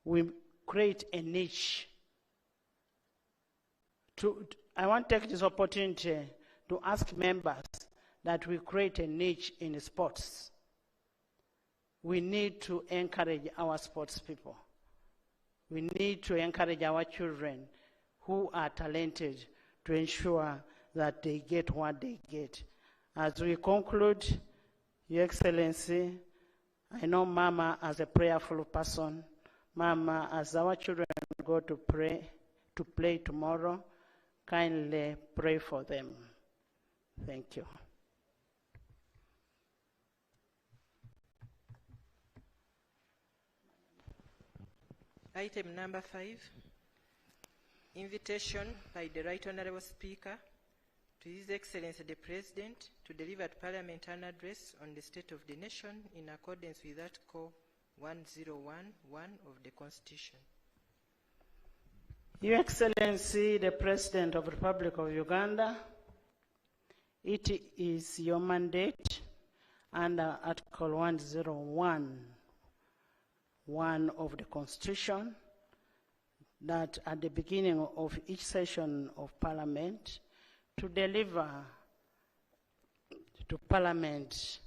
we create a niche. I want to take this opportunity to ask members that we create a niche in sports. We need to encourage our sports people. We need to encourage our children who are talented to ensure that they get what they get. As we conclude, Your Excellency, I know Mama as a prayerful person. Mama, as our children go to play tomorrow, kindly pray for them. Thank you. Item number 5, invitation by the Right Honourable Speaker to His Excellency the President to deliver at Parliament an address on the state of the nation in accordance with Article 1011 of the Constitution. Your Excellency the President of the Republic of Uganda, it is your mandate under Article 1011 of the Constitution that at the beginning of each session of Parliament to deliver to Parliament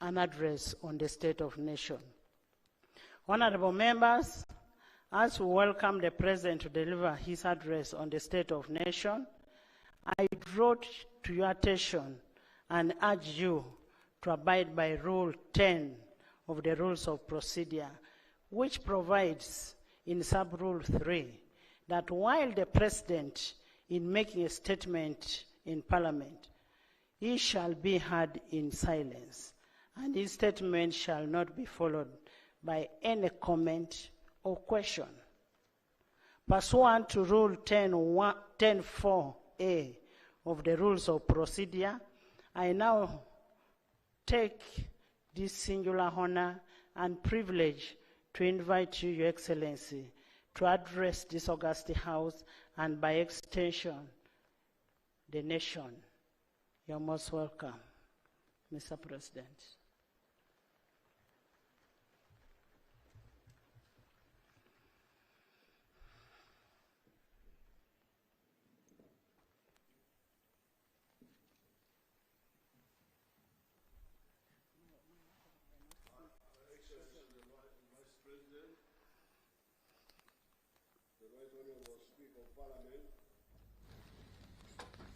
an address on the state of nation. Honorable members, as we welcome the President to deliver his address on the state of nation, I draw to your attention and urge you to abide by Rule 10 of the Rules of Procedure, which provides in Sub-Rule 3 that while the President in making a statement in Parliament, he shall be heard in silence, and his statement shall not be followed by any comment or question. Pursuant to Rule 10.4a of the Rules of Procedure, I now take this singular honor and privilege to invite you, Your Excellency, to address this august House and by extension, the nation. You're most welcome, Mr. President.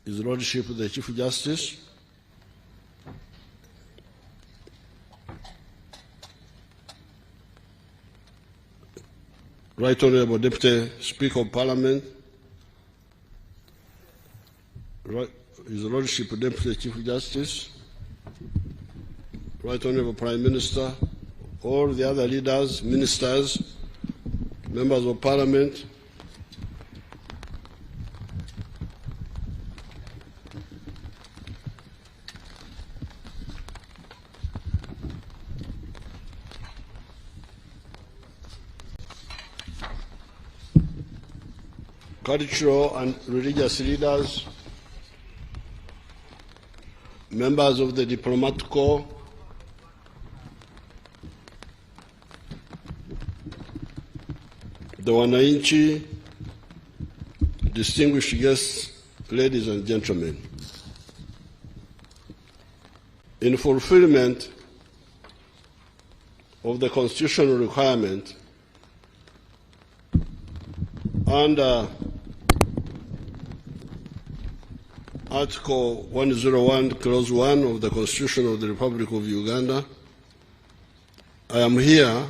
His Lordship the Chief Justice, Right Honourable Deputy Speaker of Parliament, His Lordship Deputy Chief Justice, Right Honourable Prime Minister, all the other leaders, ministers, members of Parliament, cultural and religious leaders, members of the diplomatic corps, the Wananchi, distinguished guests, ladies and gentlemen. In fulfillment of the constitutional requirement under Article 101, Clause 1 of the Constitution of the Republic of Uganda, I am here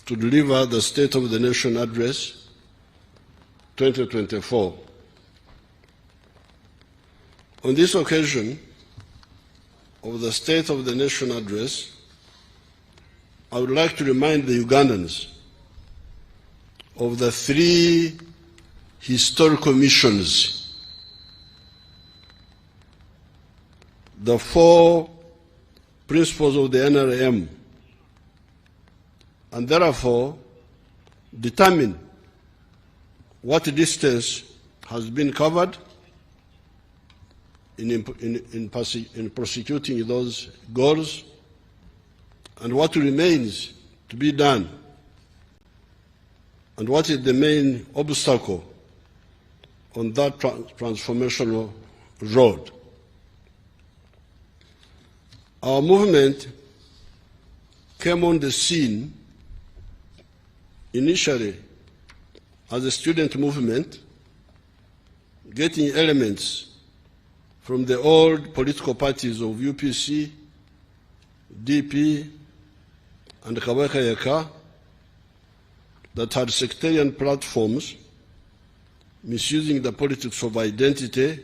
to deliver the State of the Nation Address 2024. On this occasion of the State of the Nation Address, I would like to remind the Ugandans of the 3 historical missions, the 4 principles of the NRM, and therefore determine what distance has been covered in prosecuting those goals and what remains to be done and what is the main obstacle on that transformational road. Our movement came on the scene initially as a student movement, getting elements from the old political parties of UPC, DP, and Kawekayeka that had sectarian platforms, misusing the politics of identity,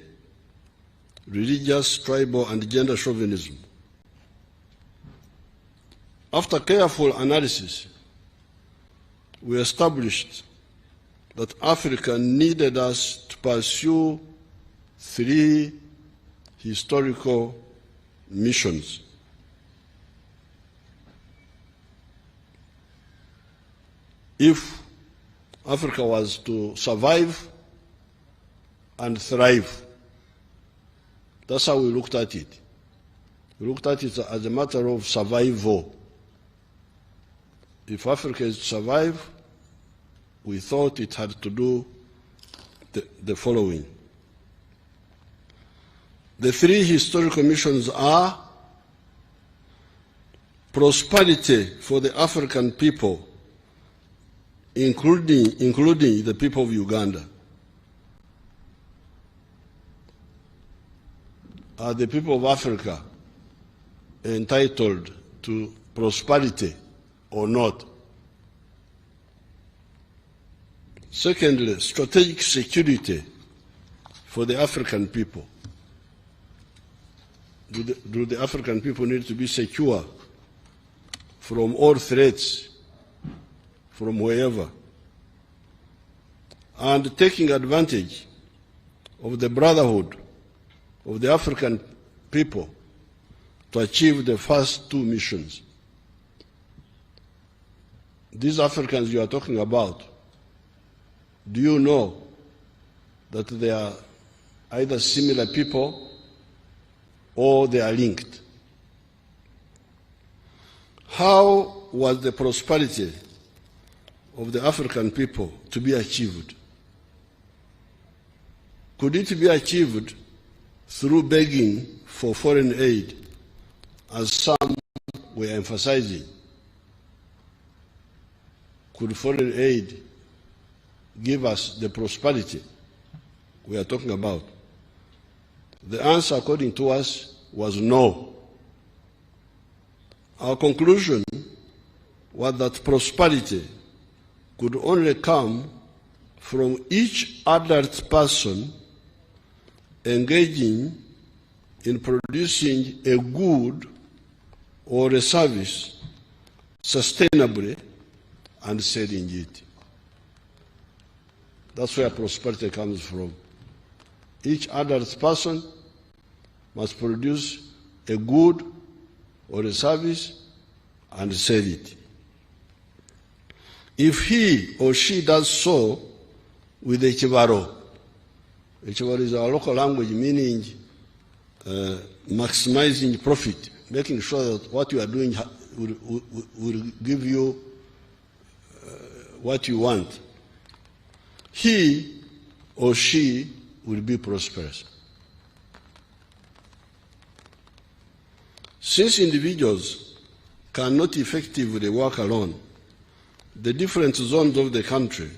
religious, tribal, and gender chauvinism. After careful analysis, we established that Africa needed us to pursue 3 historical missions. If Africa was to survive and thrive, that's how we looked at it. We looked at it as a matter of survival. If Africa is to survive, we thought it had to do the following. The 3 historical missions are prosperity for the African people, including the people of Uganda. Are the people of Africa entitled to prosperity or not? Secondly, strategic security for the African people. Do the African people need to be secure from all threats, from wherever? And taking advantage of the brotherhood of the African people to achieve the first 2 missions. These Africans you are talking about, do you know that they are either similar people or they are linked? How was the prosperity of the African people to be achieved? Could it be achieved through begging for foreign aid, as some were emphasizing? Could foreign aid give us the prosperity we are talking about? The answer, according to us, was no. Our conclusion was that prosperity could only come from each adult person engaging in producing a good or a service sustainably and selling it. That's where prosperity comes from. Each adult person must produce a good or a service and sell it. If he or she does so with a chibaro is our local language meaning maximizing profit, making sure that what you are doing will give you what you want, he or she will be prosperous. Since individuals cannot effectively work alone, the different zones of the country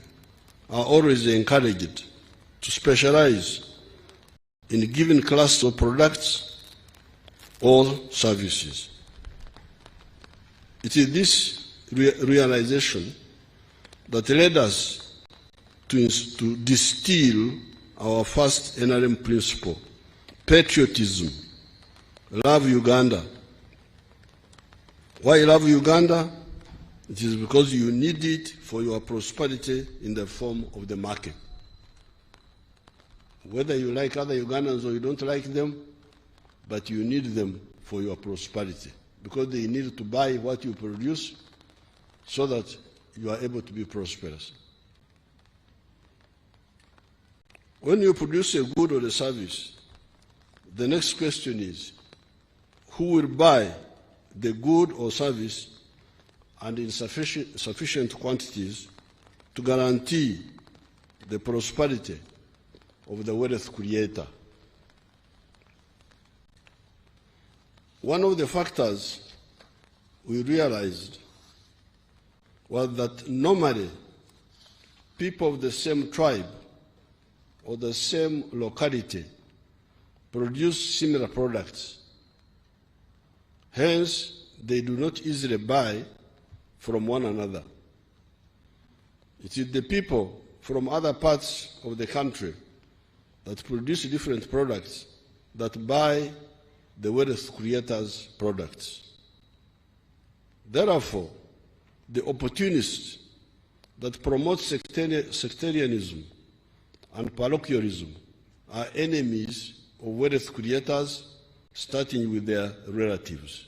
are always encouraged to specialize in given class of products or services. It is this realization that led us to distill our first NRM principle, patriotism, love Uganda. Why love Uganda? It is because you need it for your prosperity in the form of the market. Whether you like other Ugandans or you don't like them, but you need them for your prosperity, because they need to buy what you produce so that you are able to be prosperous. When you produce a good or a service, the next question is, who will buy the good or service and in sufficient quantities to guarantee the prosperity of the wealth creator. One of the factors we realized was that normally people of the same tribe or the same locality produce similar products. Hence, they do not easily buy from one another. It is the people from other parts of the country that produce different products that buy the wealth creators' products. Therefore, the opportunists that promote sectarianism and parochialism are enemies of wealth creators, starting with their relatives.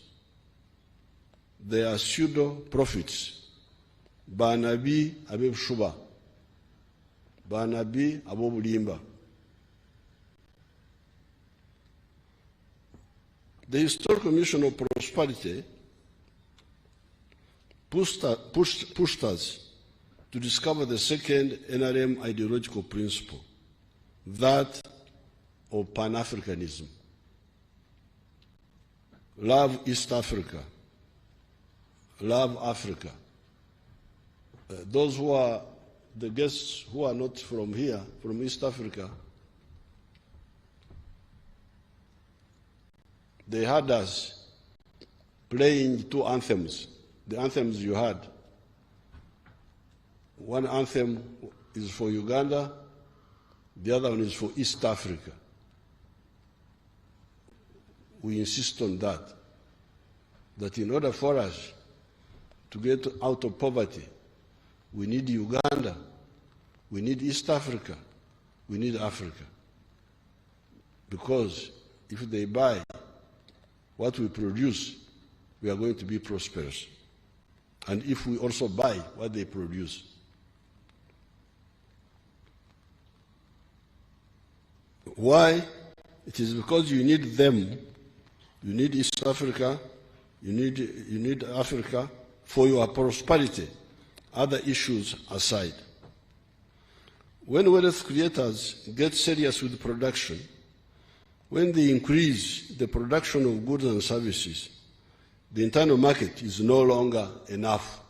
They are pseudo-prophets. Banabi abeb shuba. Banabi abobulimba. The Historical Mission of Prosperity pushed us to discover the second NRM ideological principle, that of Pan-Africanism. Love East Africa. Love Africa. Those who are the guests who are not from here, from East Africa, they had us playing two anthems, the anthems you had. One anthem is for Uganda, the other one is for East Africa. We insist on that in order for us to get out of poverty, we need Uganda, we need East Africa, we need Africa. Because if they buy what we produce, we are going to be prosperous. And if we also buy what they produce. Why? It is because you need them. You need East Africa, you need Africa for your prosperity, other issues aside. When wealth creators get serious with production, when they increase the production of goods and services, the internal market is no longer enough.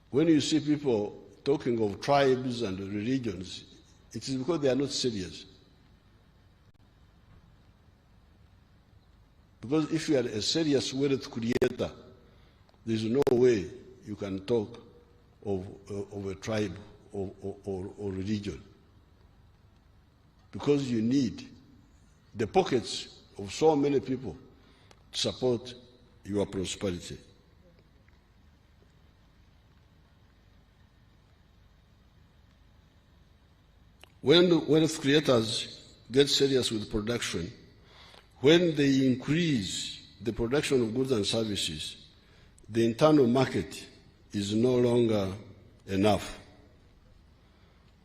When you see people talking of tribes and religions, it is because they are not serious. Because if you are a serious wealth creator, there is no way you can talk of a tribe or religion. Because you need the pockets of so many people to support your prosperity. When wealth creators get serious with production, when they increase the production of goods and services, the internal market is no longer enough.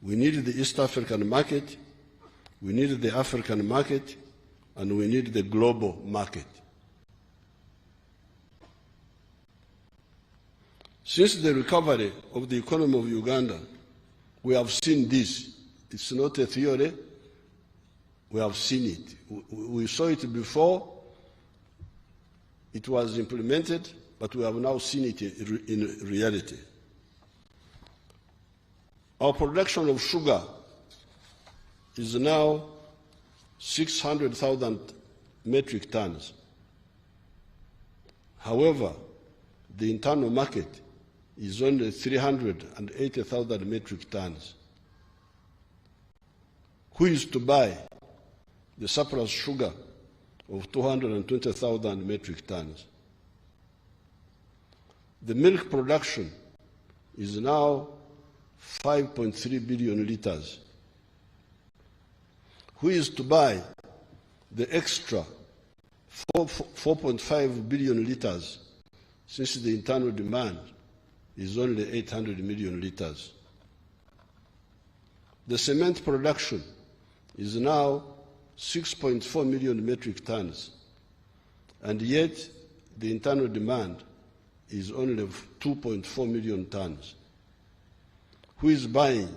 We need the East African market, we need the African market, and we need the global market. Since the recovery of the economy of Uganda, we have seen this. It's not a theory. We have seen it. We saw it before. It was implemented, but we have now seen it in reality. Our production of sugar is now 600,000 metric tons. However, the internal market is only 380,000 metric tons. Who is to buy the surplus sugar of 220,000 metric tons? The milk production is now 5.3 billion liters. Who is to buy the extra 4.5 billion liters, since the internal demand is only 800 million liters? The cement production is now 6.4 million metric tons, and yet the internal demand is only 2.4 million tons. Who is buying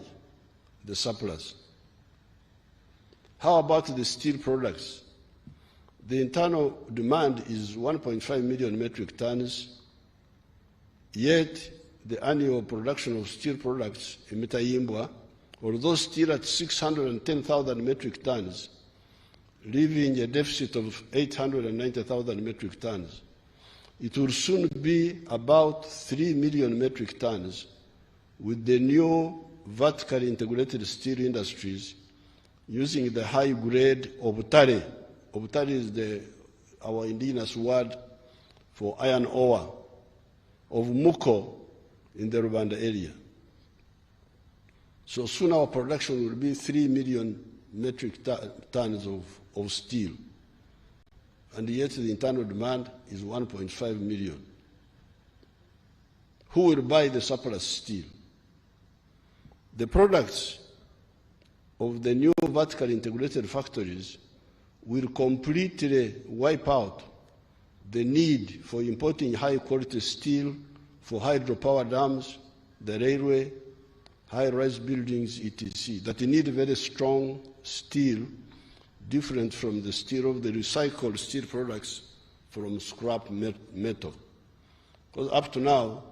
the surplus? How about the steel products? The internal demand is 1.5 million metric tons, yet the annual production of steel products in Mitayimbwa, although still at 610,000 metric tons, leaving a deficit of 890,000 metric tons, it will soon be about 3 million metric tons with the new vertically integrated steel industries using the high-grade obutare. Obutare is our indigenous word for iron ore of Muko in the Rwanda area. So soon our production will be 3 million metric tons of steel, and yet the internal demand is 1.5 million. Who will buy the surplus steel? The products of the new vertically integrated factories will completely wipe out the need for importing high-quality steel for hydropower dams, the railway, high-rise buildings, etc., that need very strong steel, different from the steel of the recycled steel products from scrap metal. Because up to now,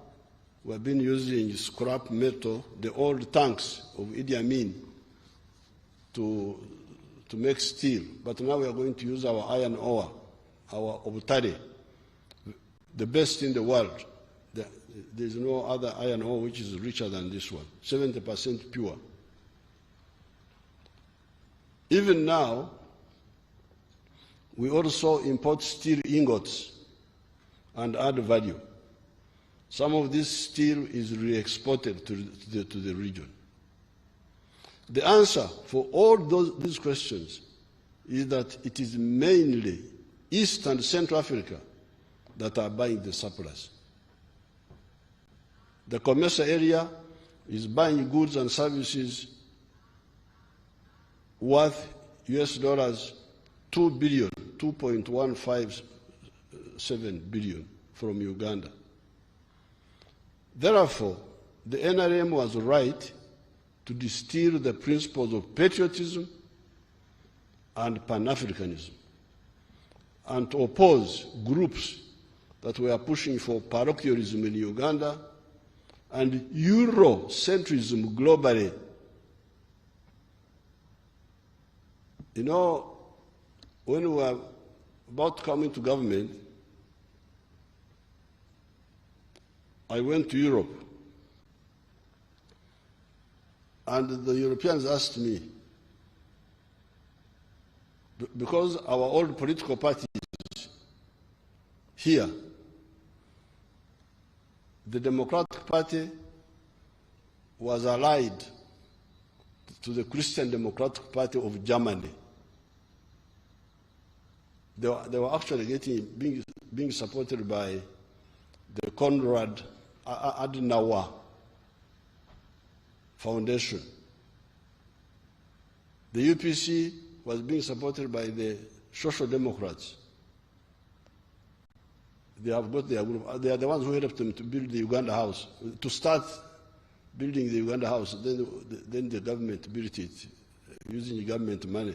we have been using scrap metal, the old tanks of Idi Amin, to make steel. But now we are going to use our iron ore, our obutare, the best in the world. There is no other iron ore which is richer than this one, 70% pure. Even now, we also import steel ingots and add value. Some of this steel is re-exported to the region. The answer for all these questions is that it is mainly East and Central Africa that are buying the surplus. The commercial area is buying goods and services worth US dollars 2 billion, 2.157 billion from Uganda. Therefore, the NRM was right to distill the principles of patriotism and Pan-Africanism, and to oppose groups that were pushing for parochialism in Uganda and Eurocentrism globally. You know, when we were about coming to government, I went to Europe, and the Europeans asked me, because our old political parties here, the Democratic Party was allied to the Christian Democratic Party of Germany. They were actually being supported by the Konrad Adenauer Foundation. The UPC was being supported by the Social Democrats. They have got their group. They are the ones who helped them to build the Uganda House, to start building the Uganda House. Then the government built it using government money.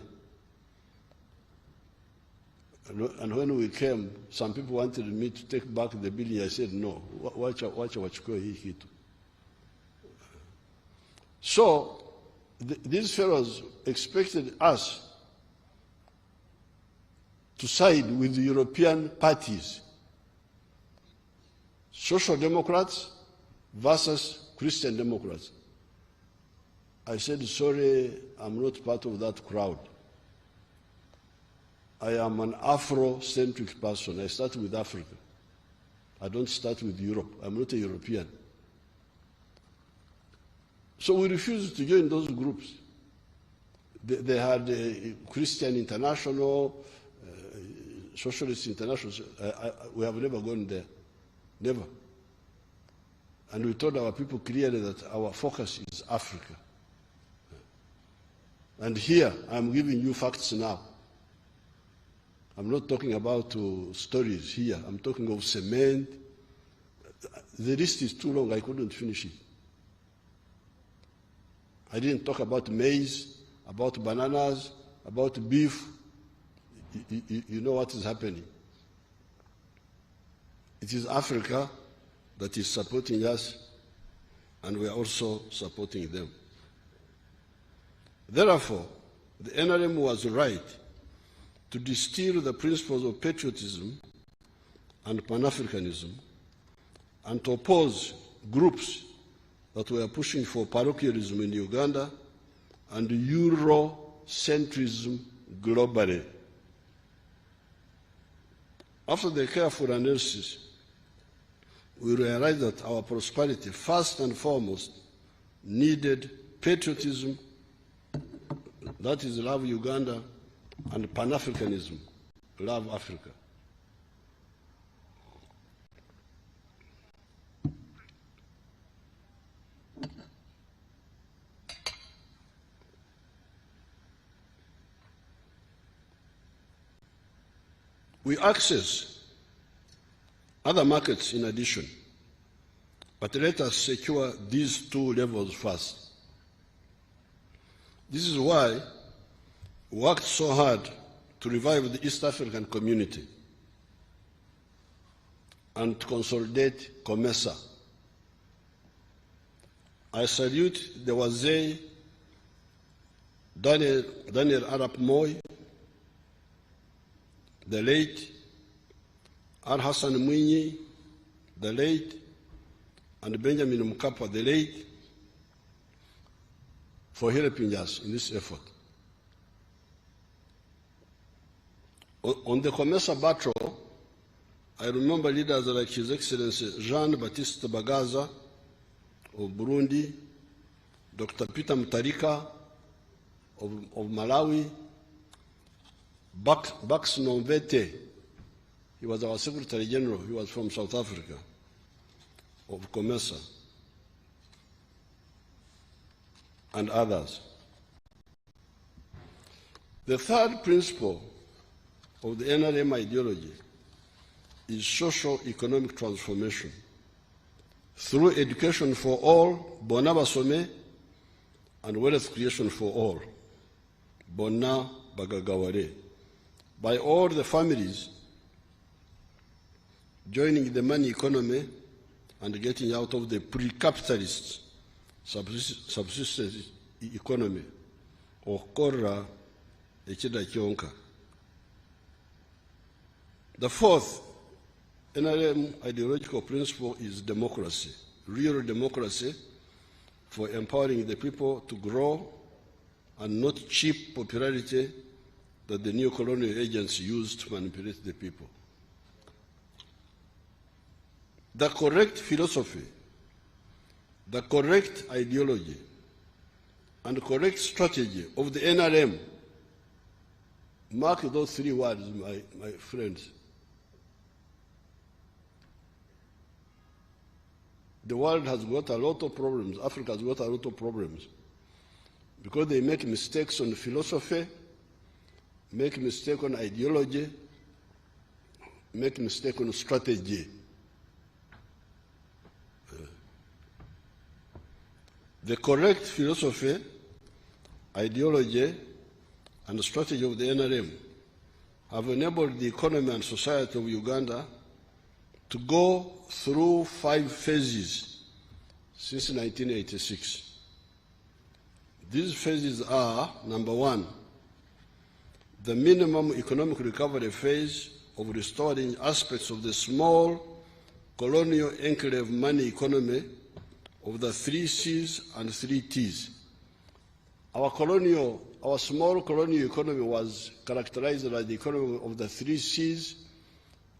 And when we came, some people wanted me to take back the building. I said, no, watch it. So these fellows expected us to side with the European parties, Social Democrats versus Christian Democrats. I said, sorry, I'm not part of that crowd. I am an Afro-centric person. I start with Africa. I don't start with Europe. I'm not a European. So we refused to join those groups. They had a Christian International, Socialist International. We have never gone there. Never. And we told our people clearly that our focus is Africa. And here, I'm giving you facts now. I'm not talking about stories here. I'm talking of cement. the list is too long, I couldn't finish it. I didn't talk about maize, about bananas, about beef. You know what is happening. It is Africa that is supporting us, and we are also supporting them. Therefore, the NRM was right to distill the principles of patriotism and Pan-Africanism and to oppose groups that were pushing for parochialism in Uganda and Eurocentrism globally. After the careful analysis, we realized that our prosperity, first and foremost, needed patriotism, that is, love Uganda, and Pan-Africanism, love Africa. We access other markets in addition, but let us secure these two levels first. This is why we worked so hard to revive the East African community and to consolidate COMESA. I salute the Wazee, Daniel Arap Moi, the late, Al Hassan Mwinyi, the late, and Benjamin Mkapa, the late, for helping us in this effort. On the COMESA battle, I remember leaders like His Excellency Jean-Baptiste Bagaza of Burundi, Dr. Peter Mutharika of Malawi, Bax Nomvete, he was our Secretary General, he was from South Africa, of COMESA, and others. The third principle of the NRM ideology is socio-economic transformation through education for all, Bona Basome, and wealth creation for all, Bona Bagagaware, by all the families joining the money economy and getting out of the pre-capitalist subsistence economy, or Korra Echida Kionka. The fourth NRM ideological principle is democracy, real democracy for empowering the people to grow and not cheap popularity that the new colonial agents used to manipulate the people. The correct philosophy, the correct ideology, and correct strategy of the NRM, mark those three words, my friends. The world has got a lot of problems, Africa has got a lot of problems, because they make mistakes on philosophy, make mistake on ideology, make mistake on strategy. The correct philosophy, ideology, and strategy of the NRM have enabled the economy and society of Uganda to go through 5 phases since 1986. These phases are, number 1, the minimum economic recovery phase of restoring aspects of the small colonial enclave money economy of the 3 C's and 3 T's. Our small colonial economy was characterized by the economy of the 3 C's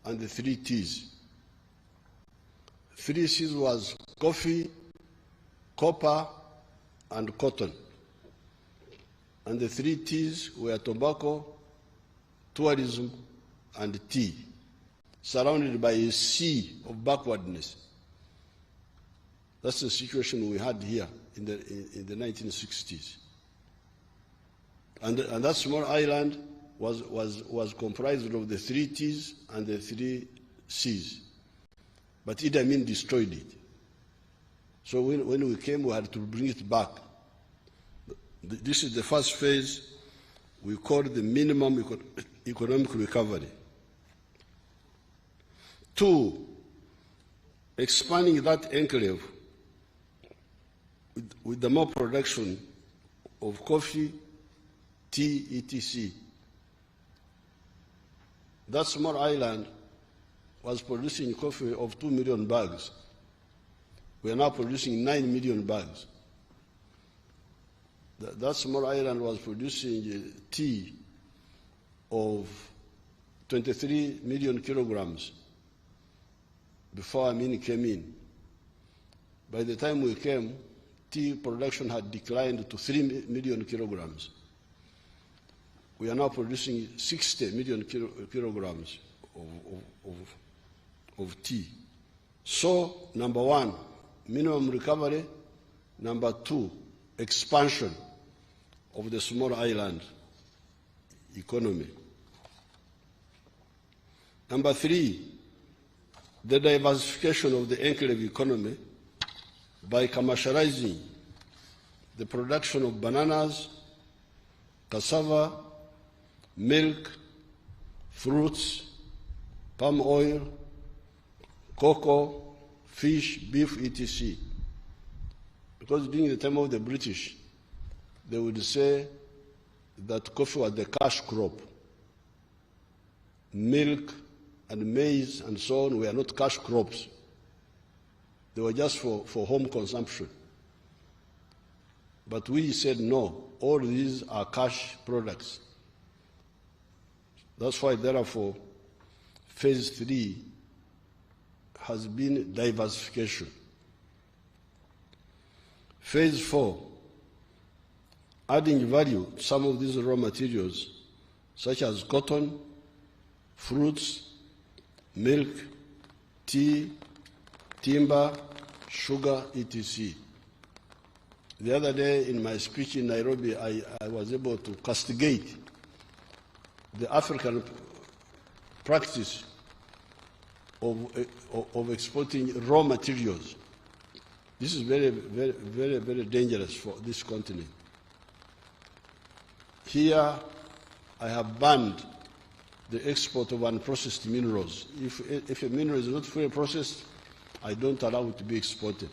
and the 3 T's. 3 C's was coffee, copper, and cotton. And the 3 T's were tobacco, tourism, and tea, surrounded by a sea of backwardness. That's the situation we had here in the 1960s. And that small island was comprised of the 3 T's and the 3 C's. but Idi Amin destroyed it. So when we came, we had to bring it back. This is the first phase we call the minimum economic recovery. 2, expanding that enclave with the more production of coffee, tea, etc. That small island was producing coffee of 2 million bags. We are now producing 9 million bags. That small island was producing tea of 23 million kilograms before Amin came in. By the time we came, tea production had declined to 3 million kilograms. We are now producing 60 million kilograms of tea. So, number 1, minimum recovery. Number 2, expansion of the small island economy. Number 3, the diversification of the enclave economy by commercializing the production of bananas, cassava, milk, fruits, palm oil, cocoa, fish, beef, etc. Because during the time of the British, they would say that coffee was the cash crop. Milk and maize and so on were not cash crops. They were just for home consumption. But we said no, all these are cash products. That's why, therefore, phase 3 has been diversification. Phase 4, adding value to some of these raw materials, such as cotton, fruits, milk, tea, timber, sugar, etc. The other day in my speech in Nairobi, I was able to castigate the African practice of exporting raw materials. This is very, very, very, very dangerous for this continent. Here, I have banned the export of unprocessed minerals. If a mineral is not fully processed, I don't allow it to be exported.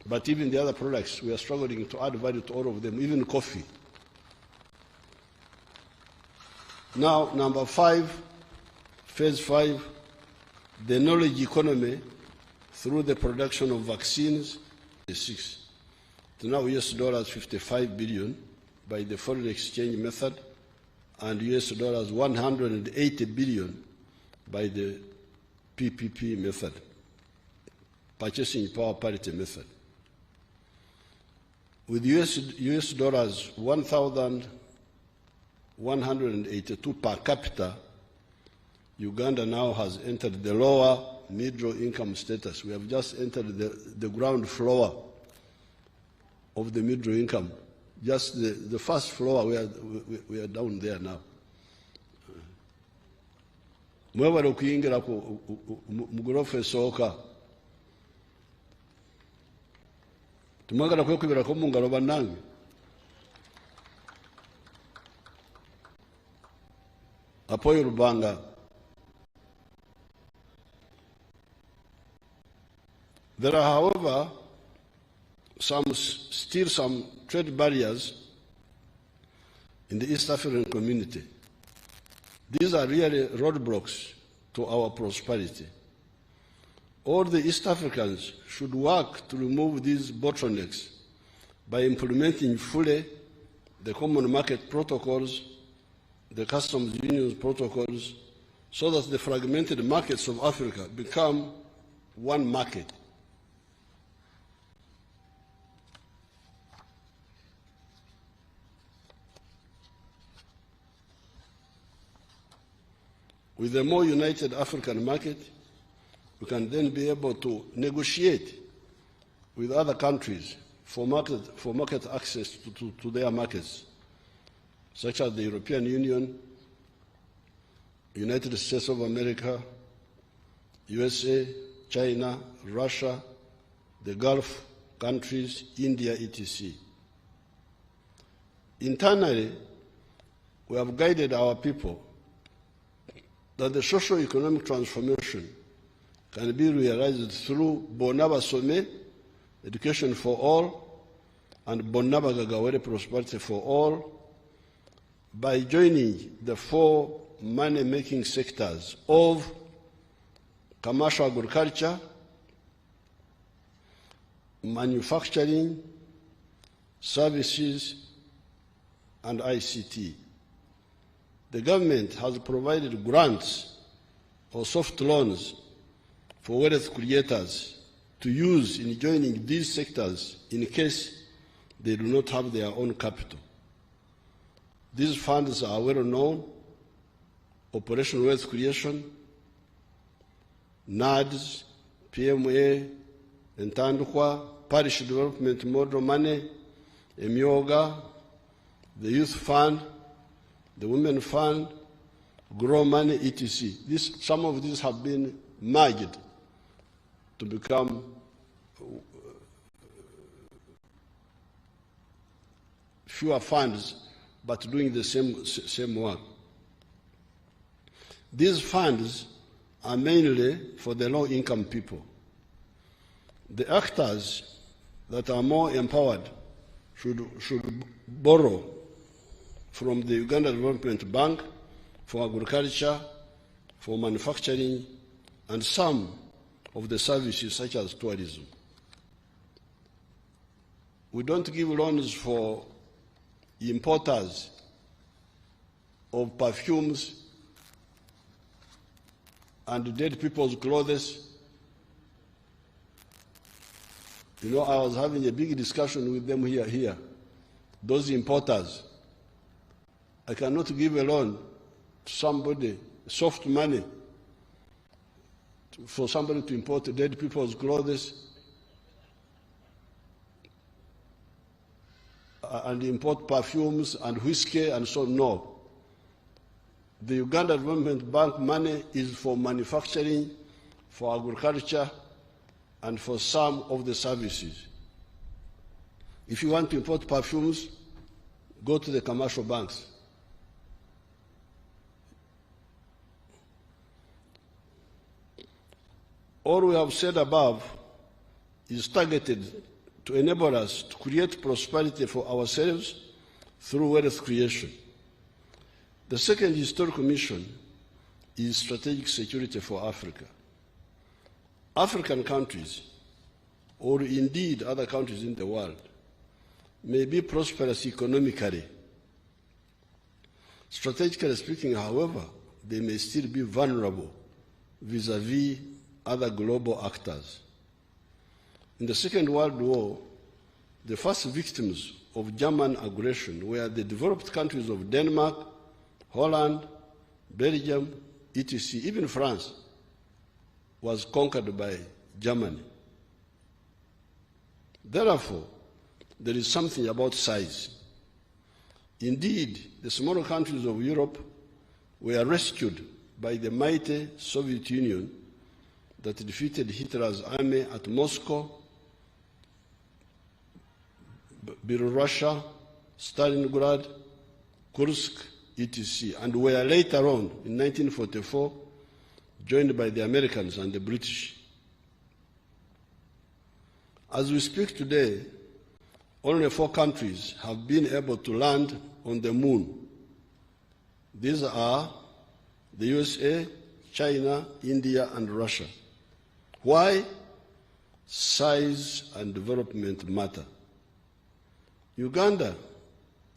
But even the other products, we are struggling to add value to all of them, even coffee. Now, number 5, phase 5, the knowledge economy through the production of vaccines, 6. To now $55 billion by the foreign exchange method, and $180 billion by the PPP method, purchasing power parity method. With US dollars 1,182 per capita, Uganda now has entered the lower middle income status. We have just entered the ground floor of the middle income. Just the first floor, we are down there now. Mwebale okuyingira mu gorofa esooka. Tumwagala kwekubirako mu ngalo bannange. Apoyo Rubanga. There are, however, still some trade barriers in the East African community. These are really roadblocks to our prosperity. All the East Africans should work to remove these bottlenecks by implementing fully the common market protocols, the customs union protocols, so that the fragmented markets of Africa become one market. With a more united African market, we can then be able to negotiate with other countries for market access to their markets, such as the European Union, United States of America, USA, China, Russia, the Gulf countries, India, etc. Internally, we have guided our people that the socio-economic transformation can be realized through Bonaba Some, education for all, and Bonaba Gagawere, prosperity for all, by joining the 4 money-making sectors of commercial agriculture, manufacturing, services, and ICT. The government has provided grants or soft loans for wealth creators to use in joining these sectors in case they do not have their own capital. These funds are well known: Operation Wealth Creation, NADS, PMA, Entandukwa, Parish Development Model Money, Emyoga, the Youth Fund, the Women Fund, Grow Money, etc. Some of these have been merged to become fewer funds, but doing the same work. These funds are mainly for the low-income people. The actors that are more empowered should borrow from the Uganda Development Bank for agriculture, for manufacturing, and some of the services such as tourism. We don't give loans for importers of perfumes and dead people's clothes. You know, I was having a big discussion with them here. Those importers, I cannot give a loan to somebody, soft money, for somebody to import dead people's clothes and import perfumes and whiskey and so on. No. The Uganda Development Bank money is for manufacturing, for agriculture, and for some of the services. If you want to import perfumes, go to the commercial banks. All we have said above is targeted to enable us to create prosperity for ourselves through wealth creation. The second historical mission is strategic security for Africa. African countries, or indeed other countries in the world, may be prosperous economically. Strategically speaking, however, they may still be vulnerable vis-à-vis other global actors. In the Second World War, the first victims of German aggression were the developed countries of Denmark, Holland, Belgium, etc. Even France was conquered by Germany. Therefore, there is something about size. Indeed, the smaller countries of Europe were rescued by the mighty Soviet Union that defeated Hitler's army at Moscow, Belorussia, Stalingrad, Kursk, etc., and were later on, in 1944, joined by the Americans and the British. As we speak today, only 4 countries have been able to land on the moon. These are the USA, China, India, and Russia. Why? Size and development matter. Uganda,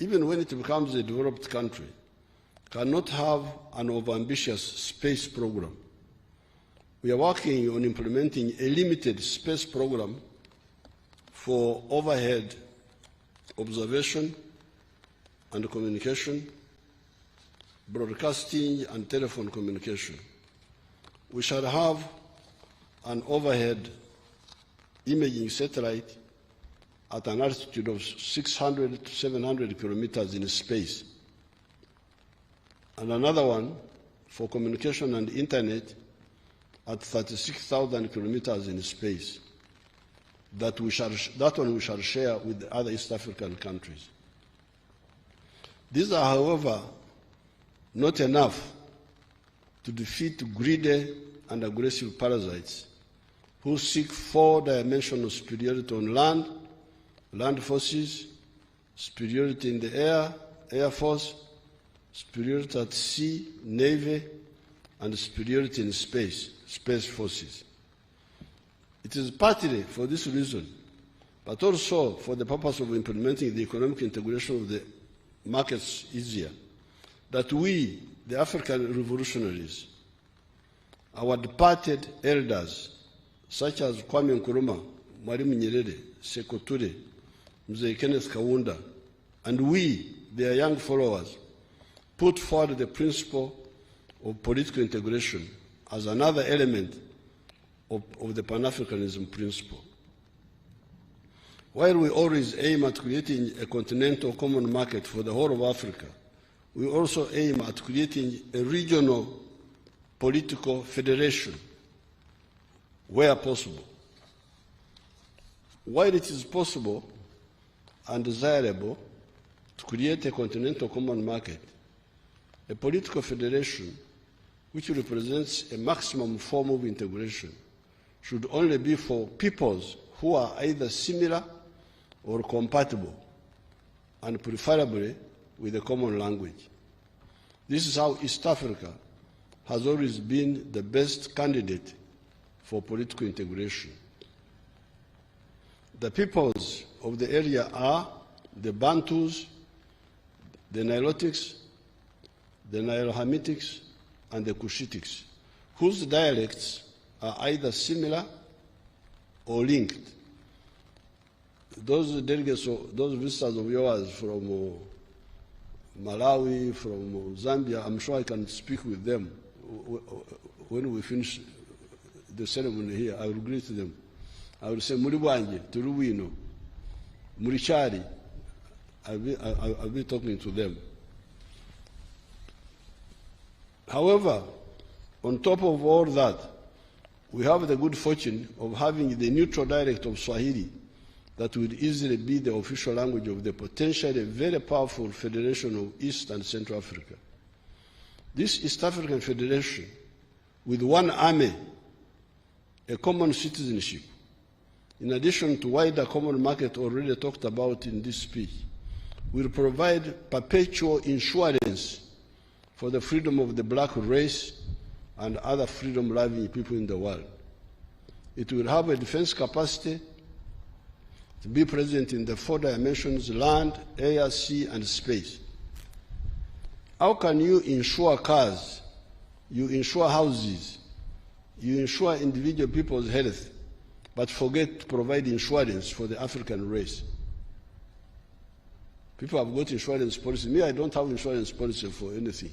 even when it becomes a developed country, cannot have an overambitious space program. We are working on implementing a limited space program for overhead observation and communication, broadcasting and telephone communication. We shall have an overhead imaging satellite at an altitude of 600 to 700 kilometers in space, and another one for communication and internet at 36,000 kilometers in space. That one we shall share with the other East African countries. These are, however, not enough to defeat greedy and aggressive parasites who seek four-dimensional superiority on land, land forces, superiority in the air, air force, superiority at sea, navy, and superiority in space, space forces. It is partly for this reason, but also for the purpose of implementing the economic integration of the markets easier, that we, the African revolutionaries, our departed elders, such as Kwame Nkrumah, Mwalimu Nyerere, Sekou Toure, Mzee Kenneth Kaunda, and we, their young followers, put forward the principle of political integration as another element of the Pan-Africanism principle. While we always aim at creating a continental common market for the whole of Africa, we also aim at creating a regional political federation where possible. While it is possible and desirable to create a continental common market, a political federation which represents a maximum form of integration should only be for peoples who are either similar or compatible, and preferably with a common language. This is how East Africa has always been the best candidate for political integration. The peoples of the area are the Bantus, the Nilotics, the Nilo-Hamitics, and the Cushitics, whose dialects are either similar or linked. Those delegates, those visitors of yours from Malawi, from Zambia, I'm sure I can speak with them. When we finish the ceremony here, I will greet them. I will say, Muri bwanje, turi wino, muri chari. I'll be talking to them. However, on top of all that, we have the good fortune of having the neutral dialect of Swahili that would easily be the official language of the potentially very powerful Federation of East and Central Africa. This East African Federation, with one army, a common citizenship, in addition to wider common market already talked about in this speech, will provide perpetual insurance for the freedom of the black race and other freedom-loving people in the world. It will have a defense capacity to be present in the four dimensions: land, air, sea, and space. How can you insure cars, you insure houses, you insure individual people's health, but forget to provide insurance for the African race? People have got insurance policy. Me, I don't have insurance policy for anything.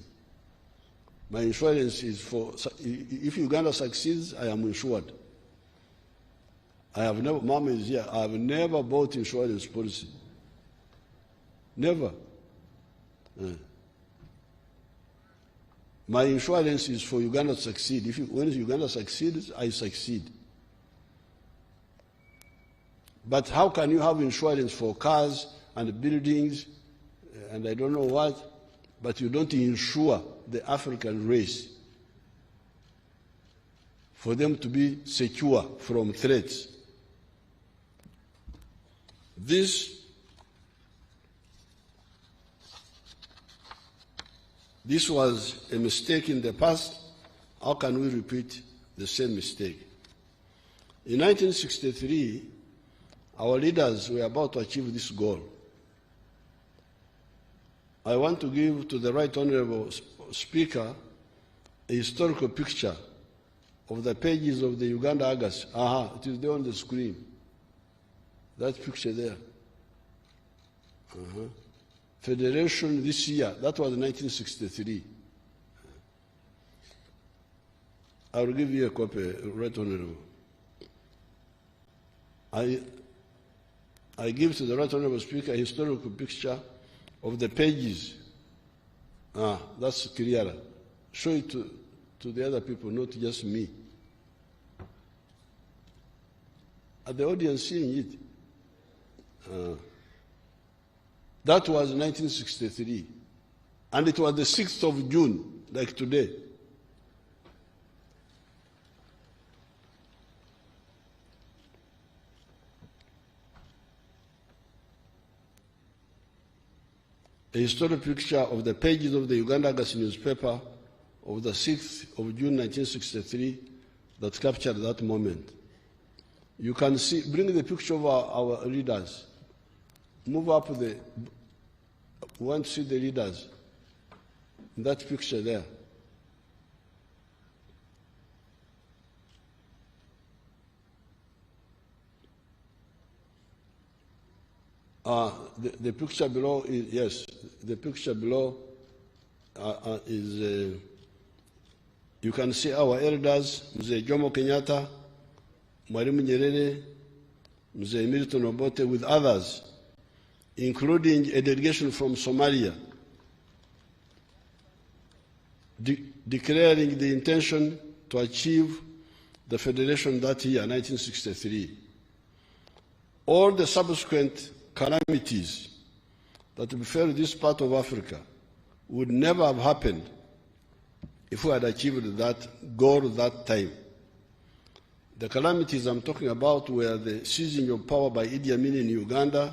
My insurance is for, if Uganda succeeds, I am insured. I have never, Mama is here, I have never bought insurance policy. Never. My insurance is for Uganda to succeed. When Uganda succeeds, I succeed. But how can you have insurance for cars and buildings and I don't know what, but you don't insure the African race for them to be secure from threats? This was a mistake in the past. How can we repeat the same mistake? In 1963, our leaders were about to achieve this goal. I want to give to the Right Honourable Speaker a historical picture of the pages of the Uganda Argus. It is there on the screen. That picture there. Federation this year, that was 1963. I will give you a copy, Right Honourable. I give to the Right Honourable Speaker a historical picture of the pages. That's clearer. show it to the other people, not just me. Are the audience seeing it? That was 1963. And it was the 6th of June, like today. A historic picture of the pages of the Uganda Argus newspaper of the 6th of June 1963 that captured that moment. You can see, bring the picture of our readers. Move up we want to see the readers in that picture there. The picture below is, yes, the picture below is, you can see our elders, Mzee Jomo Kenyatta, Mwalimu Nyerere, Mzee Milton Obote, with others, including a delegation from Somalia, declaring the intention to achieve the federation that year, 1963. All the subsequent calamities that befell this part of Africa would never have happened if we had achieved that goal that time. The calamities I'm talking about were the seizing of power by Idi Amin in Uganda,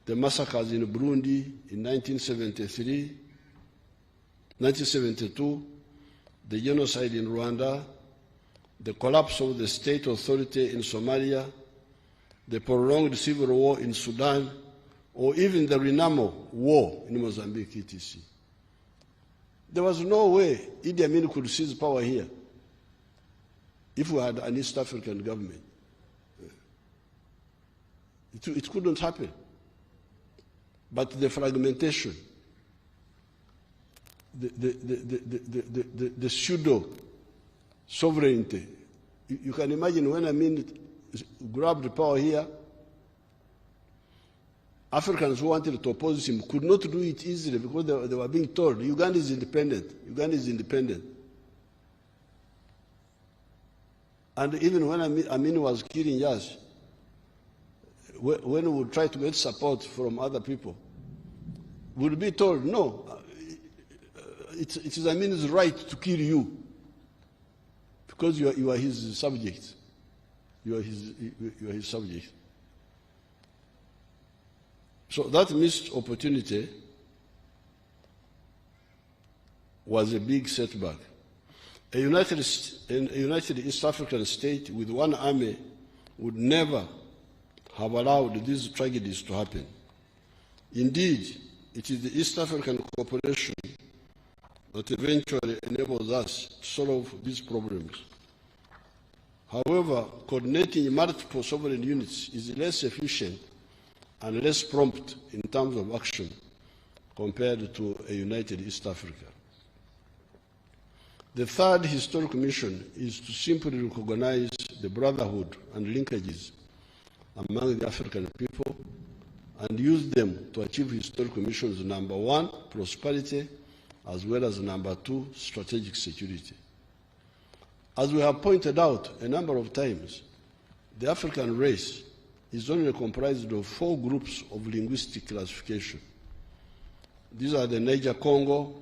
the massacres in Burundi in 1972, the genocide in Rwanda, the collapse of the state authority in Somalia, the prolonged civil war in Sudan, or even the Renamo war in Mozambique, etc. There was no way Idi Amin could seize power here if we had an East African government. It couldn't happen. But the fragmentation, the pseudo-sovereignty, you can imagine when Amin grabbed power here, Africans who wanted to oppose him could not do it easily because they were being told, Uganda is independent, Uganda is independent. And even when Amin was killing us, when we would try to get support from other people, we would be told, no, it is Amin's right to kill you because you are his subject. You are his subject. So that missed opportunity was a big setback. A united East African state with one army would never have allowed these tragedies to happen. Indeed, it is the East African cooperation that eventually enables us to solve these problems. However, coordinating multiple sovereign units is less efficient and less prompt in terms of action compared to a united East Africa. The third historic mission is to simply recognize the brotherhood and linkages among the African people and use them to achieve historic missions, number one, prosperity, as well as number two, strategic security. As we have pointed out a number of times, the African race is only comprised of 4 groups of linguistic classification. These are the Niger-Congo,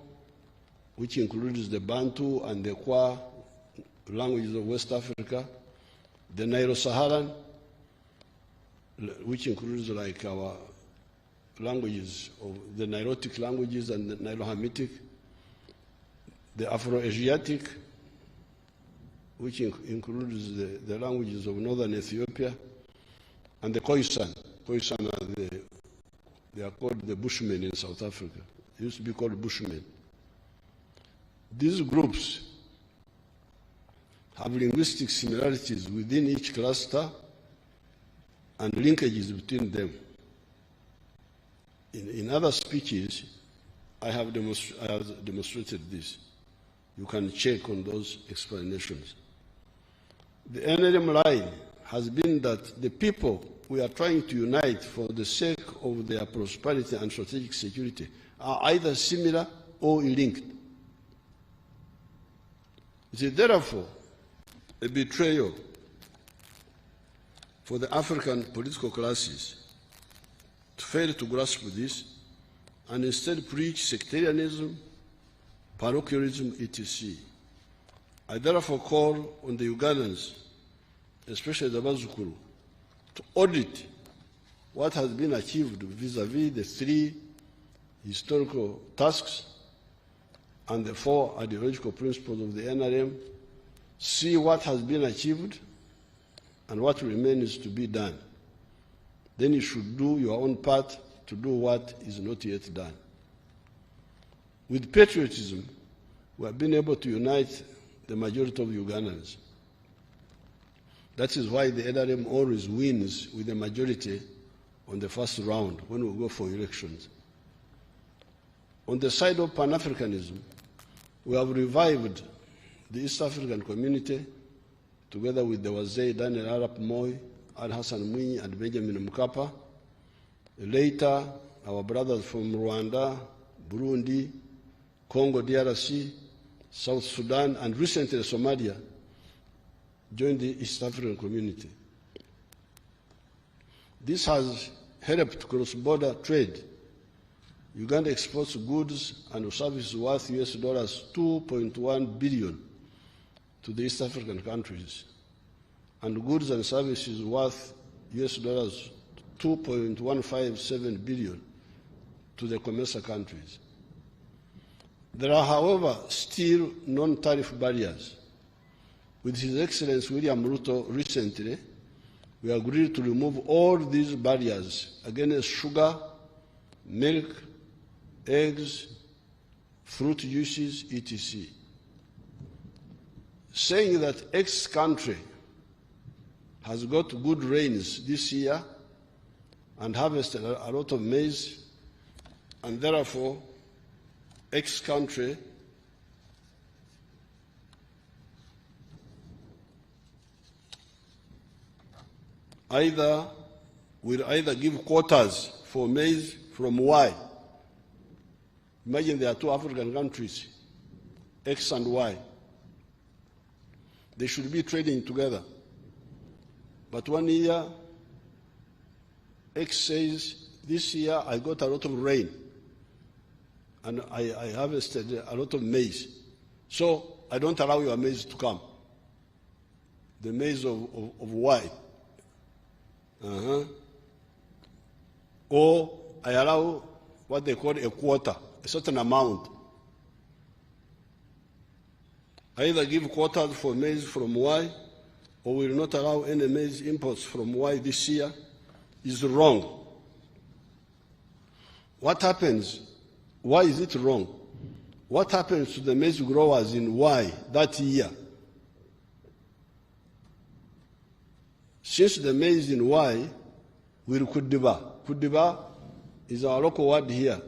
which includes the Bantu and the Kwa languages of West Africa, the Nilo-Saharan, which includes like our languages of the Nilotic languages and the Nilo-Hamitic, the Afro-Asiatic, which includes the languages of northern Ethiopia, and the Khoisan. Khoisan they are called the Bushmen in South Africa. They used to be called Bushmen. These groups have linguistic similarities within each cluster and linkages between them. In other speeches, I have demonstrated this. You can check on those explanations. The NLM line has been that the people we are trying to unite for the sake of their prosperity and strategic security are either similar or linked. It is therefore a betrayal for the African political classes to fail to grasp this and instead preach sectarianism, parochialism, etc. I therefore call on the Ugandans, especially the Bazukuru, to audit what has been achieved vis-à-vis the 3 historical tasks and the 4 ideological principles of the NRM, see what has been achieved and what remains to be done. Then you should do your own part to do what is not yet done. With patriotism, we have been able to unite the majority of Ugandans. That is why the NRM always wins with a majority on the first round when we go for elections. On the side of Pan-Africanism, we have revived the East African community together with the Wazee Daniel Arap Moi, Al Hassan Mwinyi, and Benjamin Mkapa. Later, our brothers from Rwanda, Burundi, Congo DRC, South Sudan, and recently Somalia joined the East African community. This has helped cross-border trade. Uganda exports goods and services worth US dollars 2.1 billion to the East African countries, and goods and services worth US dollars 2.157 billion to the COMESA countries. There are, however, still non-tariff barriers. With His Excellency William Ruto recently, we agreed to remove all these barriers against sugar, milk, eggs, fruit juices, etc. Saying that X country has got good rains this year and harvested a lot of maize, and therefore X country will either give quotas for maize from Y. Imagine there are 2 African countries, X and Y. They should be trading together. But one year, X says, this year I got a lot of rain and I harvested a lot of maize. So I don't allow your maize to come. The maize of Y. Or I allow what they call a quota, a certain amount. Either give quotas for maize from Y, or will not allow any maize imports from Y this year, is wrong. What happens? Why is it wrong? What happens to the maize growers in Y that year? Since the maize in Y will kudiba. Kudiba is our local word here,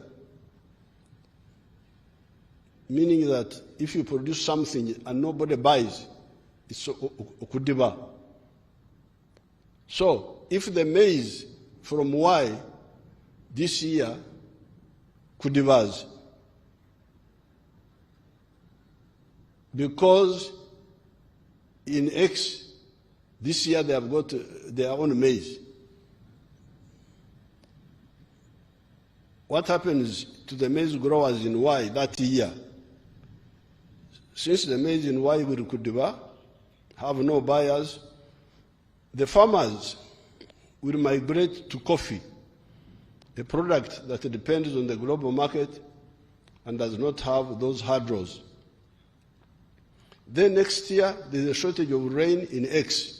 meaning that if you produce something and nobody buys, it's kudiba. So if the maize from Y this year kudibas, because in X this year they have got their own maize. What happens to the maize growers in Y that year? Since the maize in Y will kudiba, have no buyers, the farmers will migrate to coffee, a product that depends on the global market and does not have those hurdles. Then next year, there's a shortage of rain in X,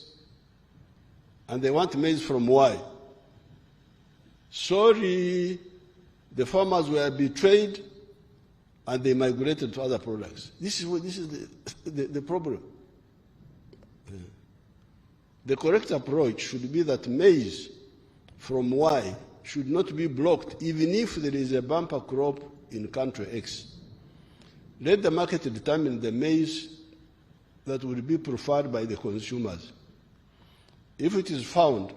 and they want maize from Y. Sorry, the farmers were betrayed and they migrated to other products. This is the problem. The correct approach should be that maize from Y should not be blocked even if there is a bumper crop in country X. Let the market determine the maize that will be preferred by the consumers. If it is found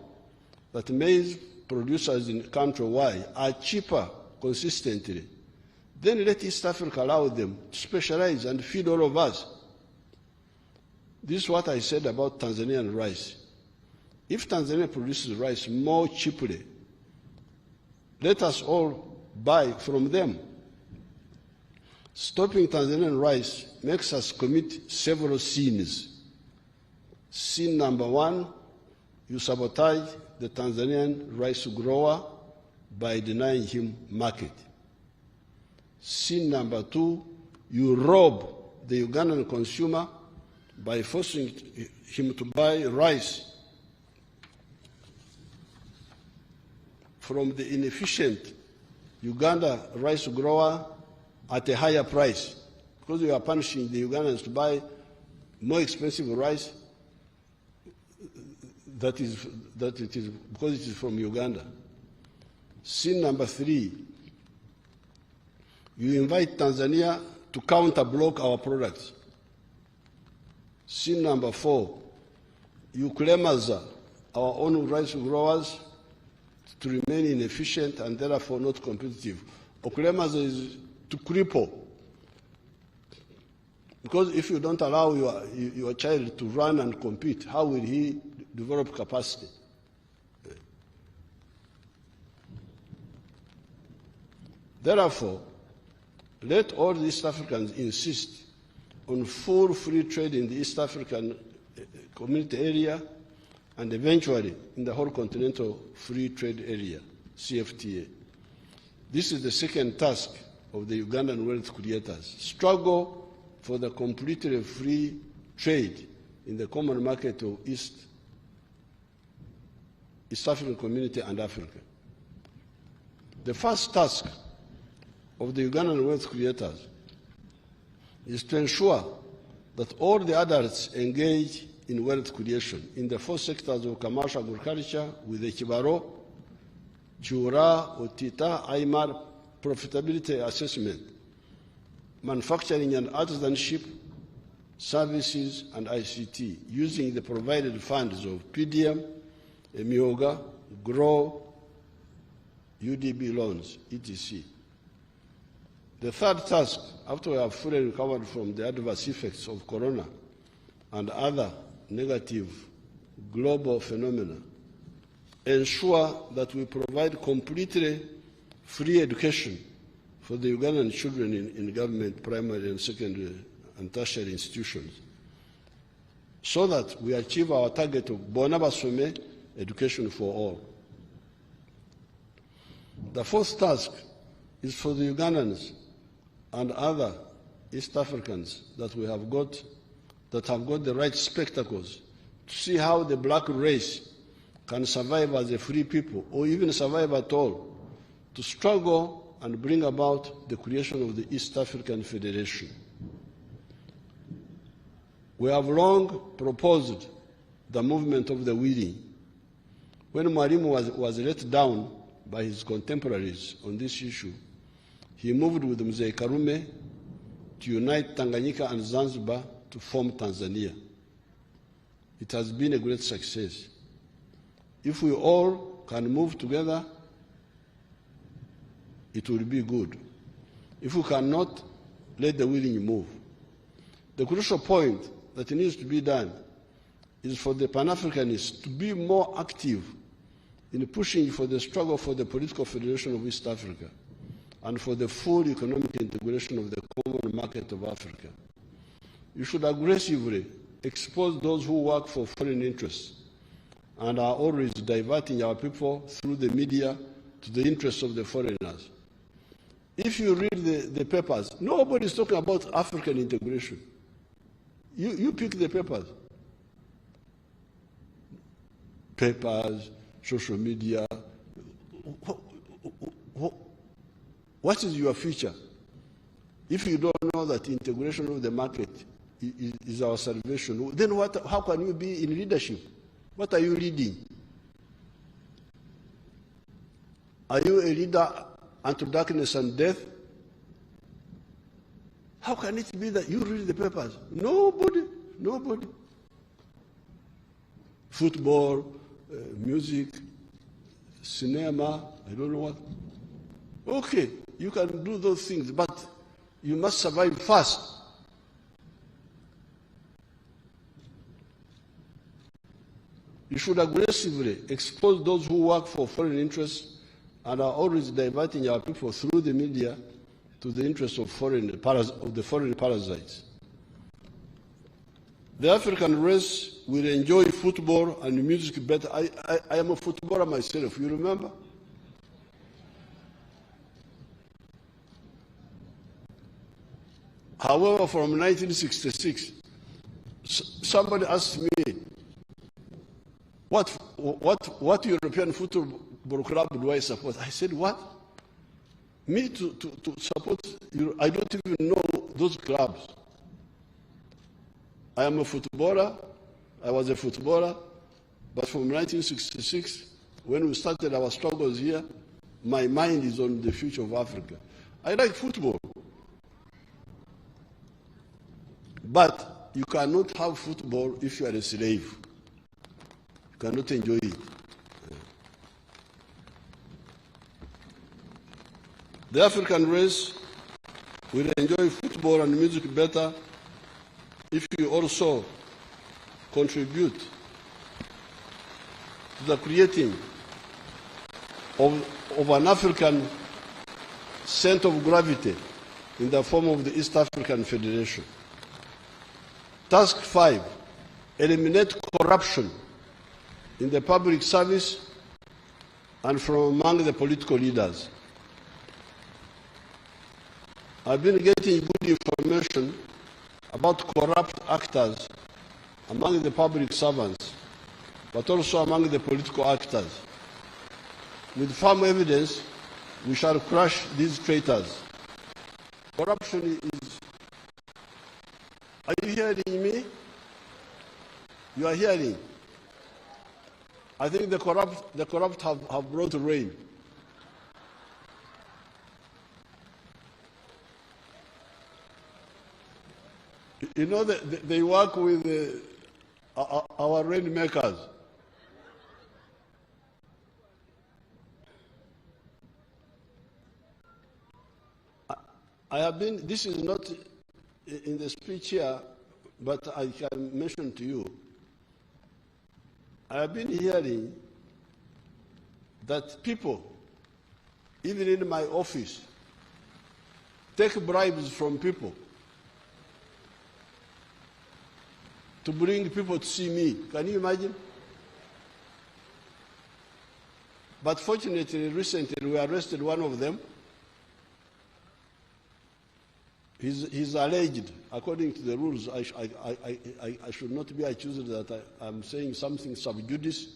that maize producers in country Y are cheaper consistently, then let East Africa allow them to specialize and feed all of us. This is what I said about Tanzanian rice. If Tanzania produces rice more cheaply, let us all buy from them. Stopping Tanzanian rice makes us commit several sins. Sin number one, you sabotage the Tanzanian rice grower by denying him market. Sin number two, you rob the Ugandan consumer by forcing him to buy rice from the inefficient Uganda rice grower at a higher price, because you are punishing the Ugandans to buy more expensive rice that it is because it is from Uganda. Sin number three, you invite Tanzania to counter-block our products. Sin number four, you claim as our own rice growers to remain inefficient and therefore not competitive. Okulemaza is to cripple. Because if you don't allow your child to run and compete, how will he develop capacity? Therefore, let all the East Africans insist on full free trade in the East African Community area and eventually in the whole continental free trade area, CFTA. This is the second task of the Ugandan wealth creators. Struggle for the completely free trade in the common market of East African Community and Africa. The first task of the Ugandan wealth creators is to ensure that all the adults engage in wealth creation in the four sectors of commercial agriculture with the Kibaro, Chura, Otita, Aymar profitability assessment, manufacturing and artisanship, services and ICT, using the provided funds of PDM, Emioga, GROW, UDB loans, etc. The third task, after we have fully recovered from the adverse effects of corona and other negative global phenomena, ensure that we provide completely free education for the Ugandan children in government primary and secondary and tertiary institutions, so that we achieve our target of Bona Basome, education for all. The fourth task is for the Ugandans and other East Africans that have got the right spectacles to see how the black race can survive as a free people, or even survive at all, to struggle and bring about the creation of the East African Federation. We have long proposed the movement of the willing. When Mwalimu was let down by his contemporaries on this issue, he moved with Mzee Karume to unite Tanganyika and Zanzibar to form Tanzania. It has been a great success. If we all can move together, it will be good. If we cannot, let the willing move. The crucial point that needs to be done is for the Pan-Africanists to be more active in pushing for the struggle for the political federation of East Africa and for the full economic integration of the common market of Africa. You should aggressively expose those who work for foreign interests and are always diverting our people through the media to the interests of the foreigners. If you read the papers, nobody is talking about African integration. You pick the papers. Papers, social media. What is your future? If you don't know that integration of the market is our salvation, then how can you be in leadership? What are you leading? Are you a leader unto darkness and death? How can it be that you read the papers? Nobody. Football, music, cinema, I don't know what. Okay, you can do those things, but you must survive first. You should aggressively expose those who work for foreign interests and are always diverting our people through the media to the interests of the foreign parasites. The African race will enjoy football and music better. I am a footballer myself, you remember? However, from 1966, somebody asked me, what European football club do I support? I said, what? Me to support, I don't even know those clubs. I am a footballer, I was a footballer, but from 1966, when we started our struggles here, my mind is on the future of Africa. I like football. But you cannot have football if you are a slave. You cannot enjoy it. The African race will enjoy football and music better if you also contribute to the creating of an African center of gravity in the form of the East African Federation. Task 5, eliminate corruption in the public service and from among the political leaders. I've been getting good information about corrupt actors among the public servants, but also among the political actors. With firm evidence, we shall crush these traitors. Corruption is... Are you hearing me? You are hearing. I think the corrupt have brought rain. You know, they work with our rainmakers. I have been, this is not in the speech here, but I can mention to you. I have been hearing that people, even in my office, take bribes from people to bring people to see me. Can you imagine? But fortunately, recently we arrested one of them. He's alleged, according to the rules, I should not be accused that I'm saying something sub judice,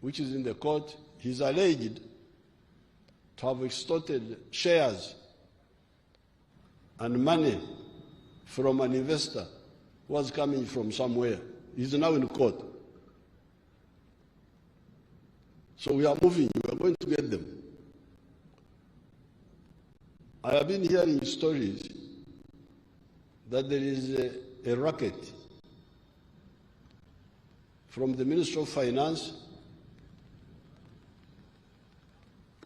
which is in the court. He's alleged to have extorted shares and money from an investor who was coming from somewhere. He's now in court. So we are moving, we are going to get them. I have been hearing stories that there is a racket from the Minister of Finance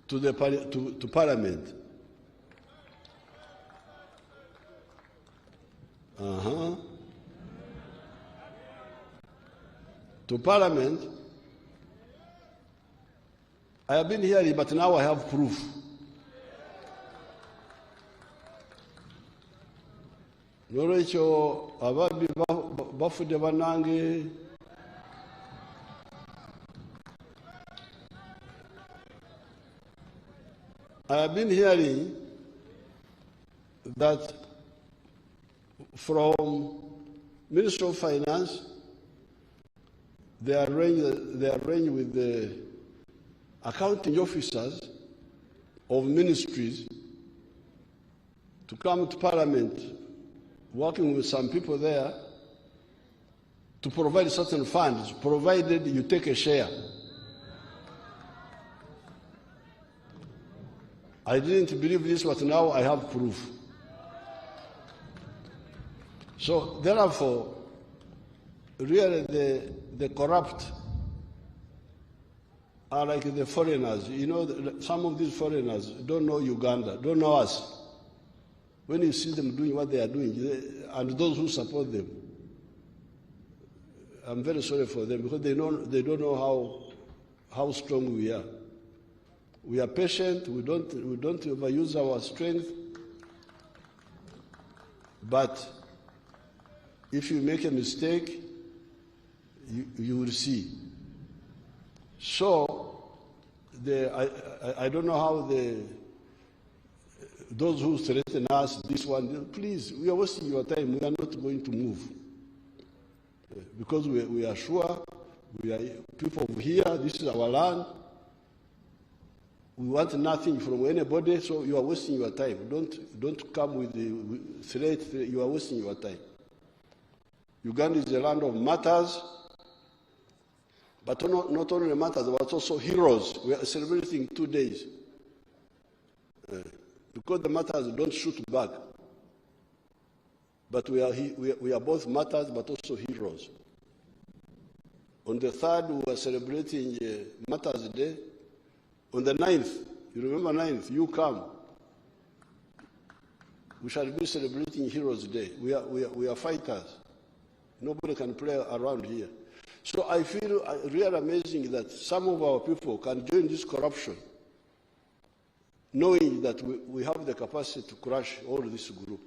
to Parliament. To Parliament. I have been hearing, but now I have proof. Norecho ababi bafude banange I have been hearing that from Ministry of Finance they arrange with the accounting officers of ministries to come to Parliament, working with some people there to provide certain funds, provided you take a share. I didn't believe this, but now I have proof. So therefore, really the corrupt are like the foreigners. You know, some of these foreigners don't know Uganda, don't know us. When you see them doing what they are doing, and those who support them, I'm very sorry for them because they don't know how strong we are. We are patient. We don't overuse our strength. But if you make a mistake, you will see. So I don't know how those who threaten us, this one, please, we are wasting your time. We are not going to move. Because we are sure, we are people here, this is our land. We want nothing from anybody, so you are wasting your time. Don't come with the threat, you are wasting your time. Uganda is a land of martyrs, but not only martyrs, but also heroes. We are celebrating 2 days. Because the martyrs don't shoot back. But we are both martyrs, but also heroes. On the 3rd, we were celebrating Martyrs' Day. On the 9th, you remember 9th, you come. We shall be celebrating Heroes' Day. We are fighters. Nobody can play around here. So I feel really amazing that some of our people can join this corruption, knowing that we have the capacity to crush all this group.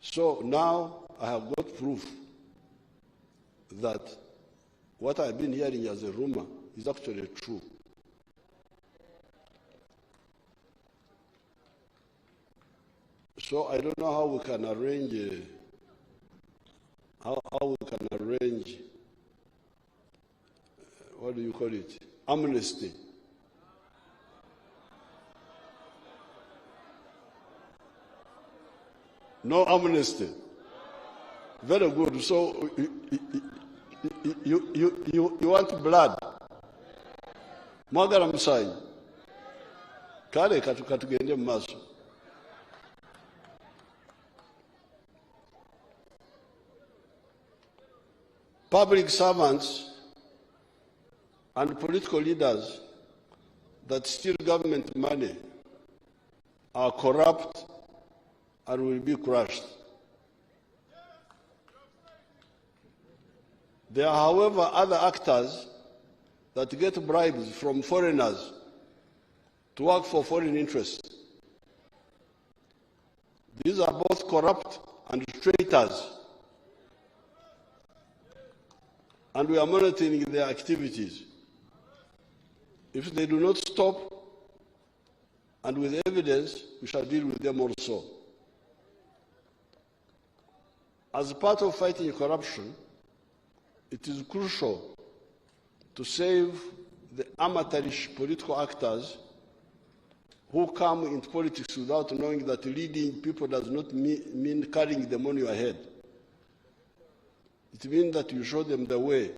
So now I have got proof that what I've been hearing as a rumor is actually true. So I don't know how we can arrange, what do you call it, amnesty. No amnesty. Very good. So you want blood? Mwagala musanyi. Kale katugende mu maaso. Public servants and political leaders that steal government money are corrupt and will be crushed. There are, however, other actors that get bribes from foreigners to work for foreign interests. These are both corrupt and traitors, and we are monitoring their activities. If they do not stop, and with evidence, we shall deal with them also. As part of fighting corruption, it is crucial to save the amateurish political actors who come into politics without knowing that leading people does not mean carrying them on your head. It means that you show them the way.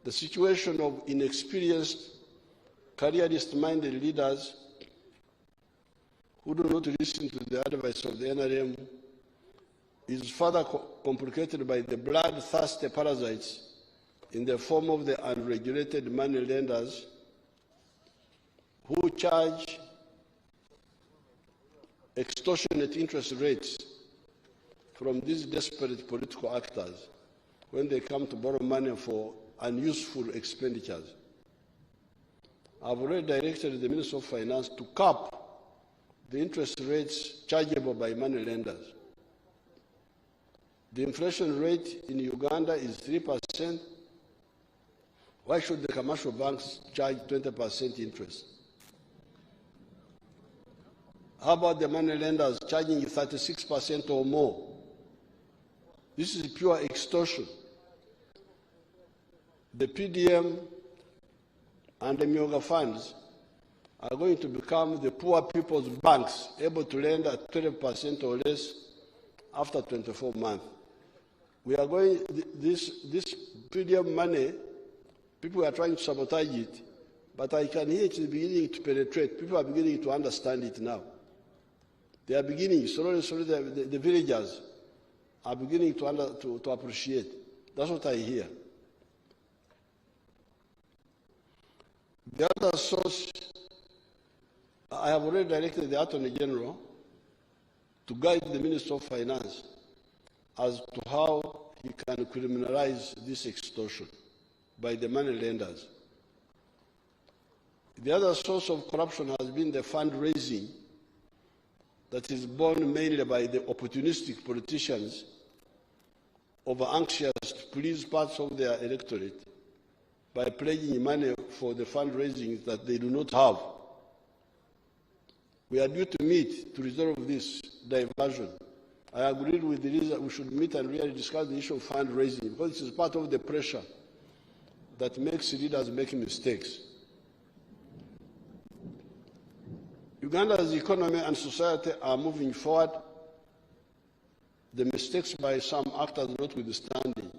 The situation of inexperienced, careerist-minded leaders who do not listen to the advice of the NRM is further complicated by the bloodthirsty parasites in the form of the unregulated money lenders who charge extortionate interest rates from these desperate political actors when they come to borrow money for unuseful expenditures. I've already directed the Minister of Finance to cap the interest rates chargeable by money lenders. The inflation rate in Uganda is 3%. Why should the commercial banks charge 20% interest? How about the money lenders charging 36% or more? This is pure extortion. The PDM and the Myoga funds are going to become the poor people's banks, able to lend at 20% or less after 24 months. We are going, this PDM money, people are trying to sabotage it, but I can hear it is beginning to penetrate. People are beginning to understand it now. They are beginning, slowly, the villagers are beginning to appreciate. That's what I hear. The other source, I have already directed the Attorney General to guide the Minister of Finance as to how he can criminalize this extortion by the money lenders. The other source of corruption has been the fundraising that is borne mainly by the opportunistic politicians over-anxious to please parts of their electorate by pledging money for the fundraising that they do not have. We are due to meet to resolve this diversion. I agreed with the leader that we should meet and really discuss the issue of fundraising because this is part of the pressure that makes leaders make mistakes. Uganda's economy and society are moving forward, the mistakes by some actors notwithstanding.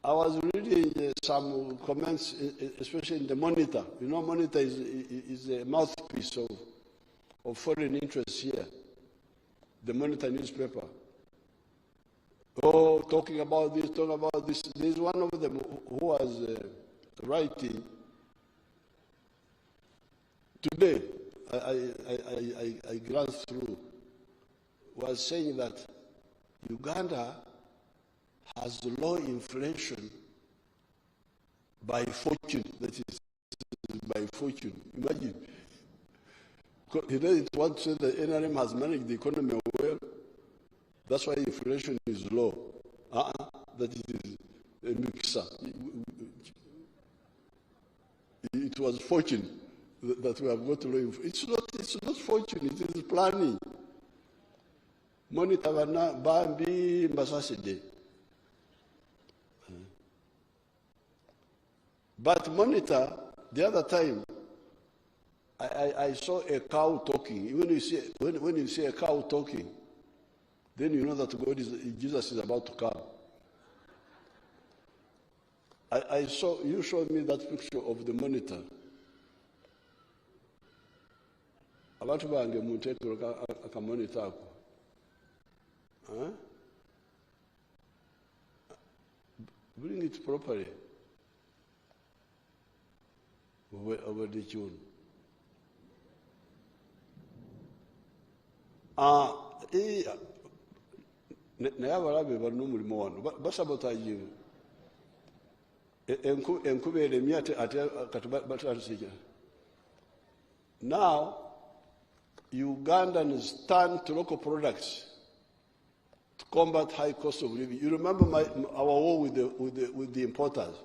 I was reading some comments, especially in the Monitor. You know, Monitor is a mouthpiece of foreign interests here, the Monitor newspaper. Oh, talking about this, talking about this. There's one of them who was writing today. I glanced through, was saying that Uganda has low inflation by fortune. That is by fortune. Imagine. He doesn't want to say that NRM has managed the economy well. That's why inflation is low. That is a mixer. It was fortune that we have got to low inflation. It's not fortune, it is planning. Monitor Bambi Mbasaside. But Monitor, the other time, I saw a cow talking. When you see a cow talking, then you know that Jesus is about to come. You showed me that picture of the Monitor. Abantu bange muntetero ka monitor ako. Bring it properly. Over the tune. Naye abalabe balina omulimo wano basabotaginga enkuba eremye ate kati batusika. Now Ugandans turn to local products to combat high cost of living. You remember our war with the importers.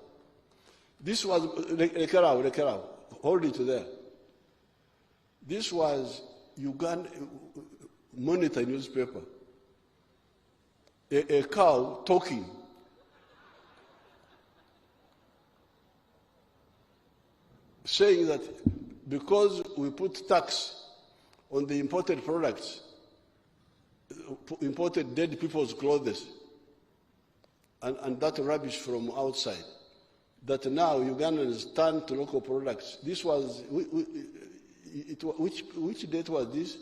This was Rekerau, hold it there. This was Uganda Monitor newspaper. A cow talking. Saying that because we put tax on the imported products, imported dead people's clothes, and that rubbish from outside, that now Ugandans turn to local products. This was, which date was this?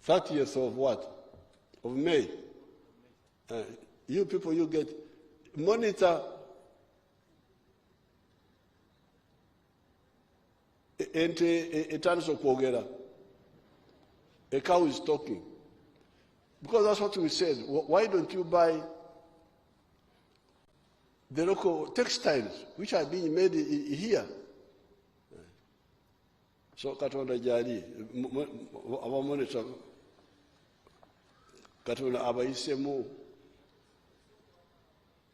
30th of what? Of May. You people, you get Monitor. A chance of kwogera. A cow is talking. Because that's what we said. Why don't you buy the local textiles which are being made here? So Katonda jali aba Monitor Katonda abayisemu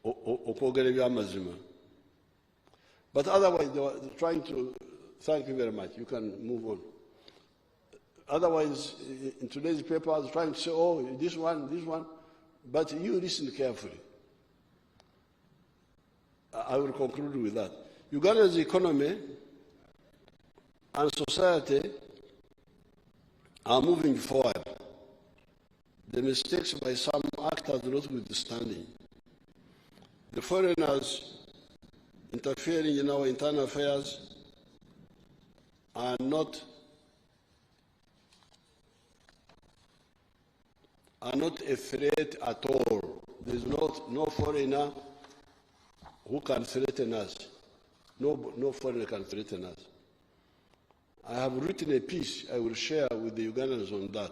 okwogera ebyamazima. But otherwise they were trying to. Thank you very much. You can move on. Otherwise, in today's paper, I was trying to say, oh, this one. But you listen carefully. I will conclude with that. Uganda's economy and society are moving forward. The mistakes by some actors notwithstanding. The foreigners interfering in our internal affairs are not a threat at all. There is no foreigner who can threaten us. No foreigner can threaten us. I have written a piece I will share with the Ugandans on that.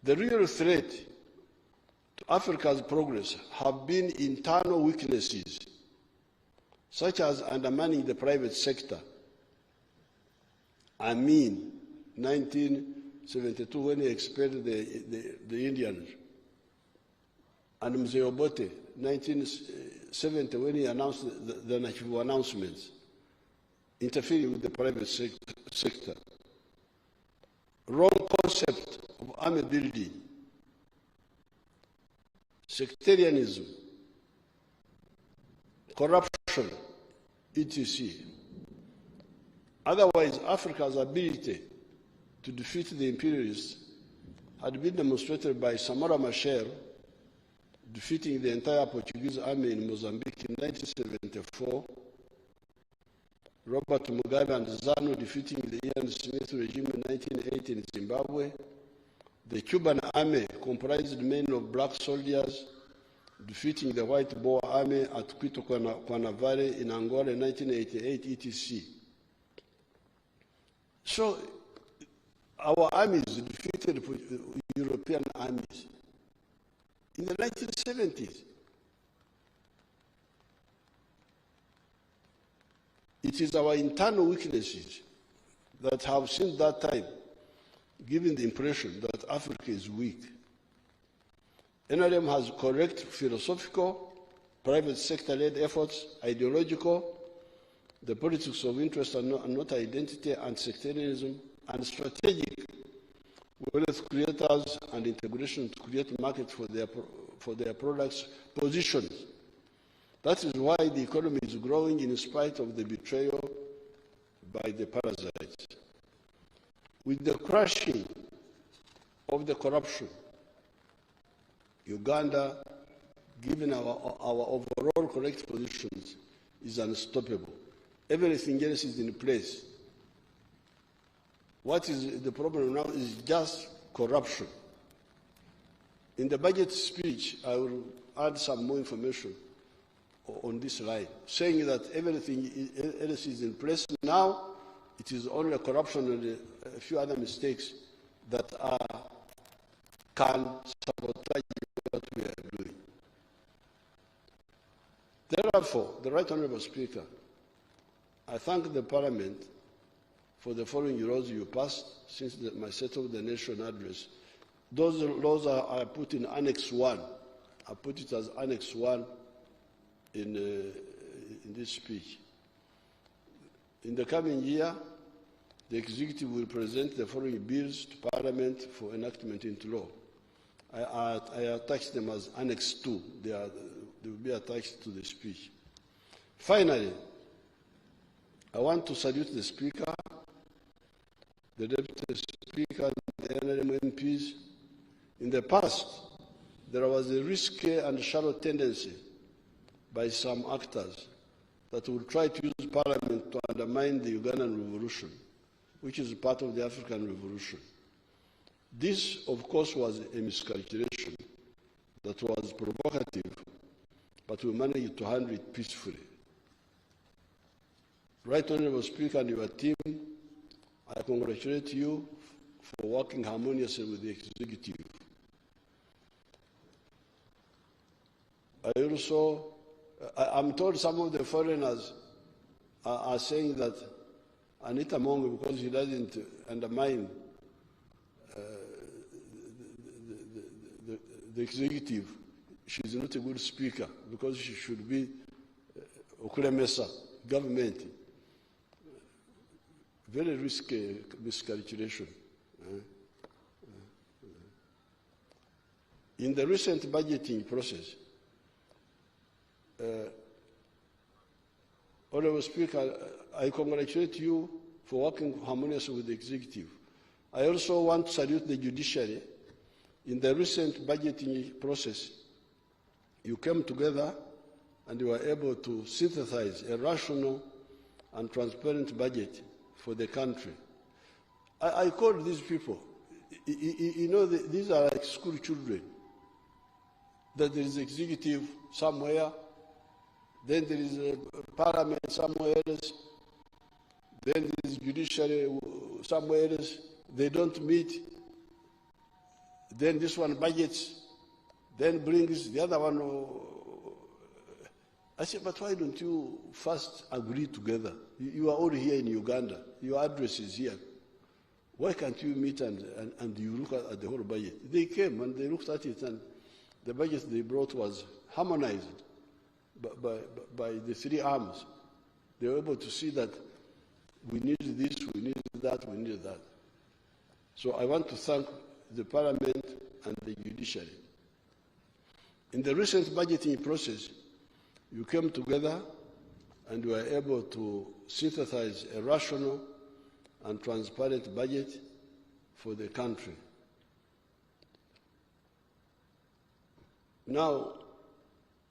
The real threat to Africa's progress have been internal weaknesses, such as undermining the private sector. I mean, 1972 when he expelled the Indians, and Museveni, 1970 when he announced the Nachivu announcements, interfering with the private sector. Wrong concept of army building, sectarianism, corruption, etc. Otherwise, Africa's ability to defeat the imperialists had been demonstrated by Samora Machel defeating the entire Portuguese army in Mozambique in 1974, Robert Mugabe and ZANU defeating the Ian Smith regime in 1980 in Zimbabwe, the Cuban army comprised mainly of black soldiers defeating the White Boer army at Quito Cuanavale in Angola in 1988, etc. So our armies defeated European armies in the 1970s. It is our internal weaknesses that have since that time given the impression that Africa is weak. NRM has correct philosophical, private sector-led efforts, ideological, the politics of interest and not identity, and sectarianism, and strategic wealth creators and integration to create markets for their products positions. That is why the economy is growing in spite of the betrayal by the parasites. With the crushing of the corruption, Uganda, given our overall correct positions, is unstoppable. Everything else is in place. What is the problem now is just corruption. In the budget speech, I will add some more information on this line, saying that everything else is in place now. It is only corruption and a few other mistakes that can sabotage what we are doing. Therefore, the Right Honourable Speaker, I thank the Parliament for the following laws you passed since my State of the Nation address. Those laws are put in Annex 1. I put it as Annex 1 in this speech. In the coming year, the Executive will present the following bills to Parliament for enactment into law. I attached them as Annex 2. They will be attached to the speech. Finally, I want to salute the Speaker, the Deputy Speaker, and the NRM MPs. In the past, there was a risky and shallow tendency by some actors that will try to use Parliament to undermine the Ugandan revolution, which is part of the African revolution. This, of course, was a miscalculation that was provocative, but we managed to handle it peacefully. Right Honourable Speaker and your team, I congratulate you for working harmoniously with the Executive. I'm told some of the foreigners are saying that Anita Mongo, because he doesn't undermine the Executive, she's not a good speaker, because she should be Okulemesa, government. Very risky miscalculation. In the recent budgeting process, Honourable Speaker, I congratulate you for working harmoniously with the Executive. I also want to salute the judiciary. In the recent budgeting process, you came together and you were able to synthesize a rational and transparent budget for the country. I call these people, these are like school children, that there is executive somewhere, then there is a parliament somewhere else, then there is judiciary somewhere else. They don't meet. then this one budgets, then brings the other one. I said, but why don't you first agree together? You are all here in Uganda. Your address is here. Why can't you meet and you look at the whole budget? They came and they looked at it, and the budget they brought was harmonized by the three arms. They were able to see that we need this, we need that, we need that. So I want to thank the Parliament and the judiciary. In the recent budgeting process, you came together and were able to synthesize a rational and transparent budget for the country. Now,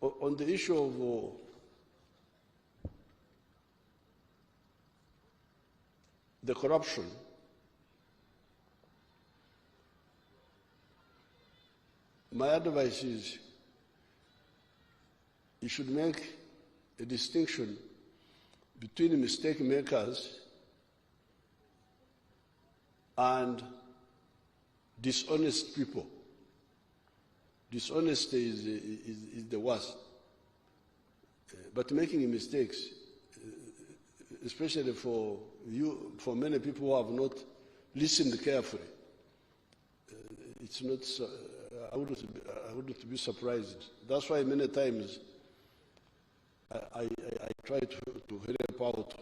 on the issue of the corruption, my advice is you should make a distinction between mistake makers and dishonest people. Dishonesty is the worst. But making mistakes, especially for many people who have not listened carefully, it's not. I wouldn't be surprised. That's why many times I try to help out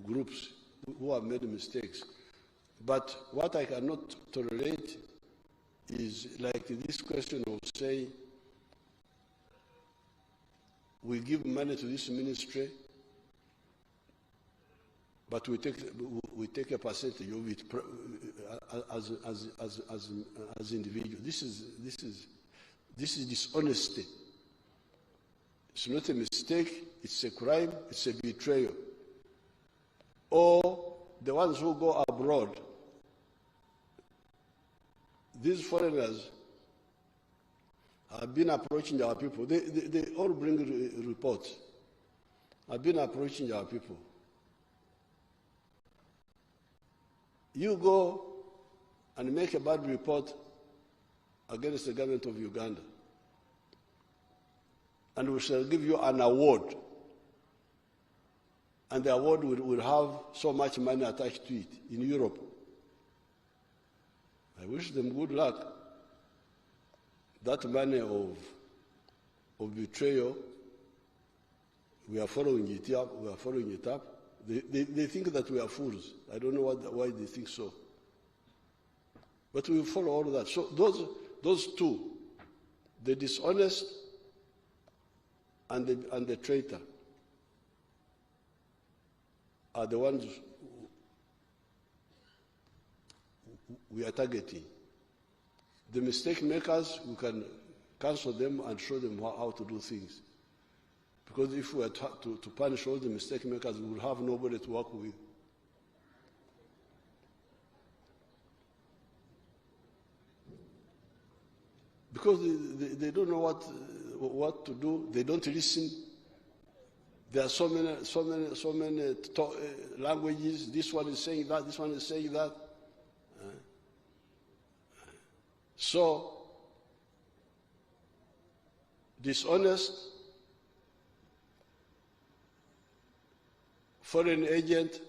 groups who have made mistakes. But what I cannot tolerate is like this question of saying, we give money to this ministry, but we take a percentage of it as individuals. This is dishonesty. It's not a mistake. It's a crime. It's a betrayal. Or the ones who go abroad. These foreigners have been approaching our people. They all bring reports. Have been approaching our people. You go and make a bad report against the government of Uganda, and we shall give you an award. And the award will have so much money attached to it in Europe. I wish them good luck. That money of betrayal, we are following it up. We are following it up. They think that we are fools. I don't know why they think so. But we follow all of that. So those two, the dishonest and the traitor, are the ones we are targeting. The mistake makers, we can cancel them and show them how to do things. Because if we are to punish all the mistake makers, we will have nobody to work with. Because they don't know what to do. They don't listen. There are so many languages. This one is saying that. This one is saying that. So dishonest, foreign agent,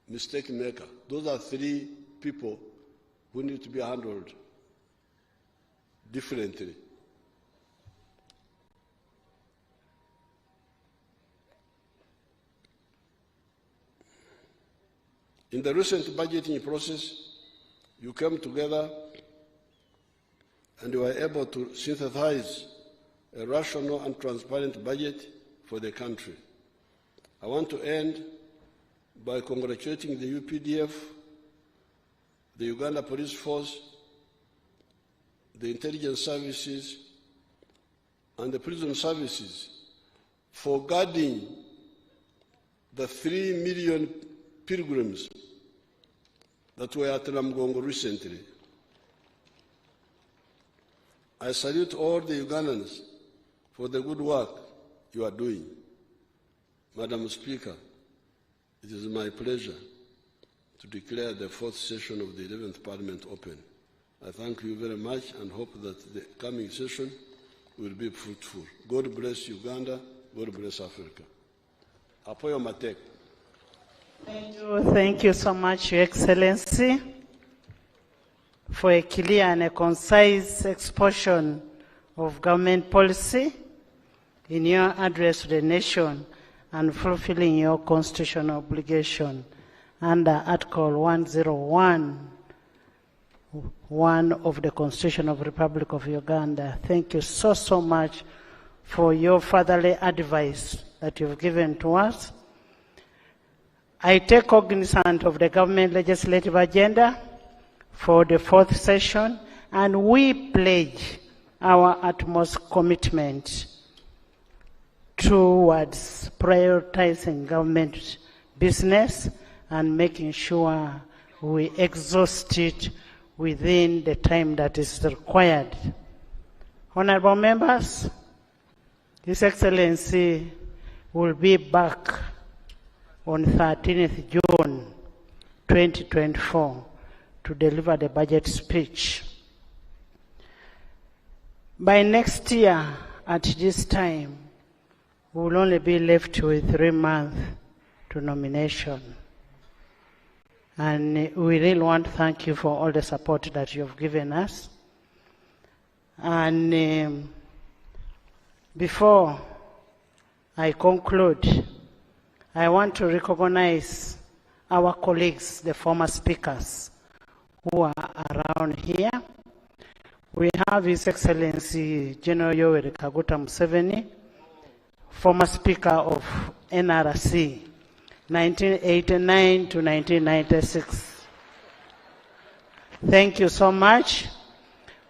mistake maker. Those are three people who need to be handled differently. In the recent budgeting process, you came together and you were able to synthesize a rational and transparent budget for the country. I want to end by congratulating the UPDF, the Uganda Police Force, the intelligence services, and the prison services for guarding the 3 million pilgrims that were at Namgongo recently. I salute all the Ugandans for the good work you are doing. Madam Speaker, it is my pleasure to declare the fourth session of the 11th Parliament open. I thank you very much and hope that the coming session will be fruitful. God bless Uganda. God bless Africa. Apoyo Matek. Thank you so much, Your Excellency, for a clear and a concise exposition of government policy in your address to the nation and fulfilling your constitutional obligation under Article 101 of the Constitution of the Republic of Uganda. Thank you so much for your fatherly advice that you've given to us. I take cognizance of the government legislative agenda for the fourth session, and we pledge our utmost commitment towards prioritizing government business and making sure we exhaust it within the time that is required. Honorable members, His Excellency will be back on 13th June 2024 to deliver the budget speech. By next year, at this time, we will only be left with 3 months to nomination. And we really want to thank you for all the support that you've given us. And before I conclude, I want to recognize our colleagues, the former speakers, who are around here. We have His Excellency General Yoweri Kaguta Museveni, former Speaker of NRC, 1989 to 1996. Thank you so much.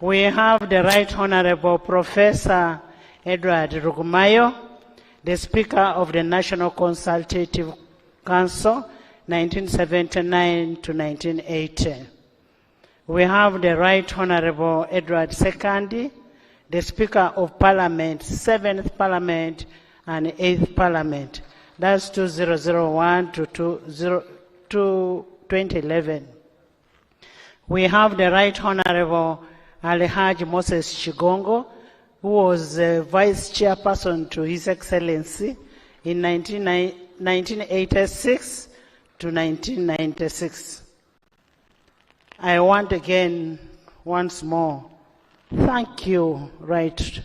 We have the Right Honorable Professor Edward Rugumayo, the Speaker of the National Consultative Council, 1979 to 1980. We have the Right Honorable Edward Sekandi, the Speaker of Parliament, 7th Parliament and 8th Parliament. That's 2001 to 2011. We have the Right Honorable Alhaji Moses Chigongo, who was Vice Chairperson to His Excellency in 1986 to 1996. I want again, once more, thank you, Right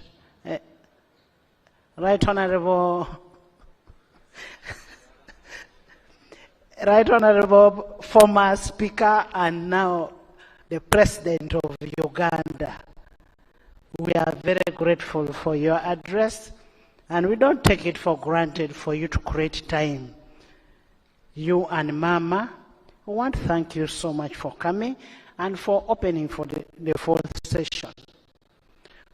Honorable Right Honorable former Speaker and now the President of Uganda. We are very grateful for your address, and we don't take it for granted for you to create time. You and Mama, we want to thank you so much for coming and for opening for the fourth session.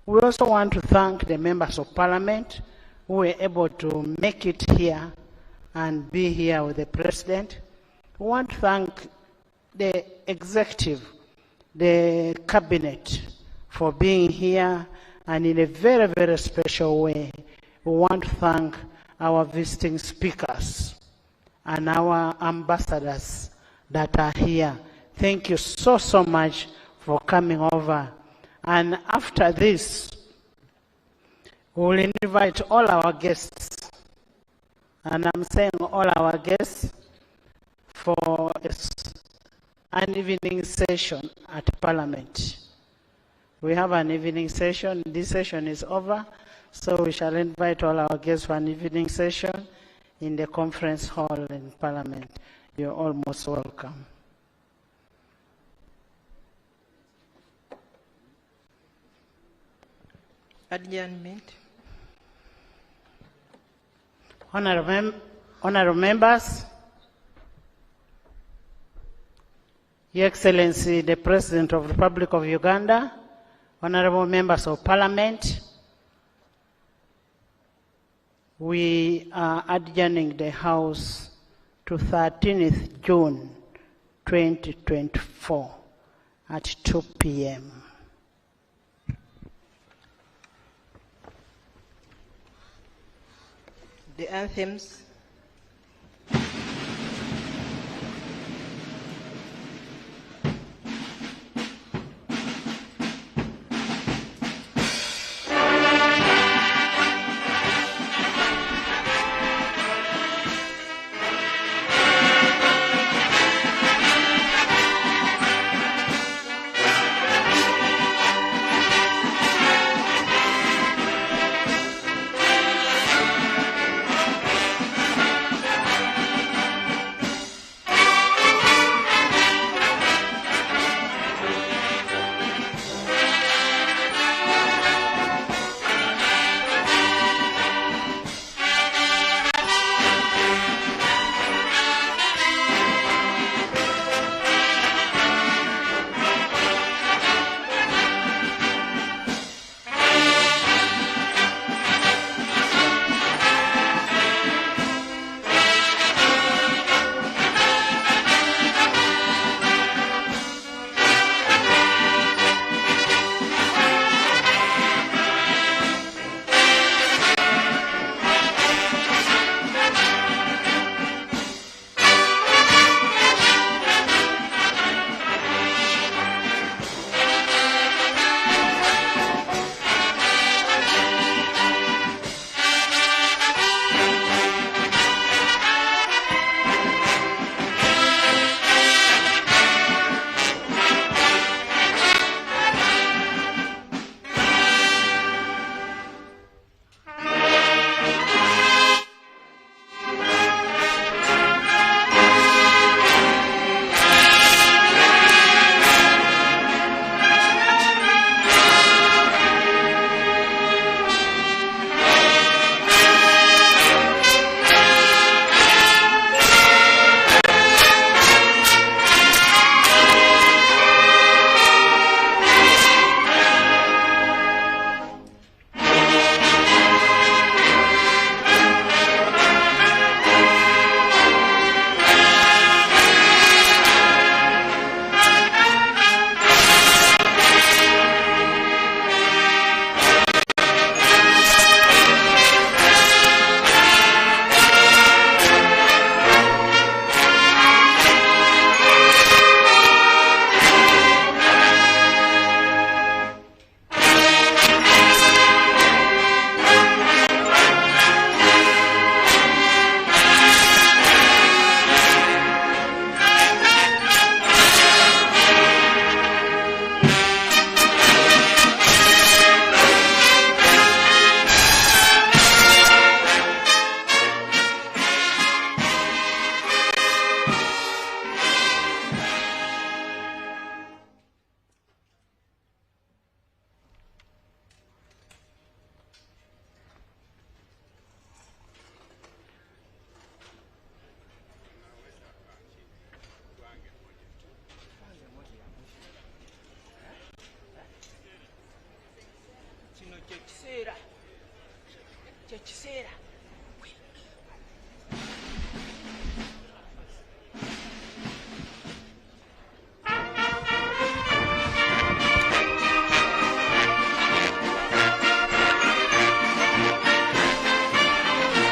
We also want to thank the members of Parliament who were able to make it here and be here with the President. We want to thank the executive, the cabinet, for being here, and in a very, very special way, we want to thank our visiting speakers and our ambassadors that are here. Thank you so much for coming over. And after this, we will invite all our guests, and I'm saying all our guests, for an evening session at Parliament. We have an evening session. This session is over, so we shall invite all our guests for an evening session in the conference hall in Parliament. You're all most welcome. Adjournment. Honorable members, Your Excellency, the President of the Republic of Uganda, honorable members of Parliament, we are adjourning the House to 13th June 2024 at 2 p.m. The anthems.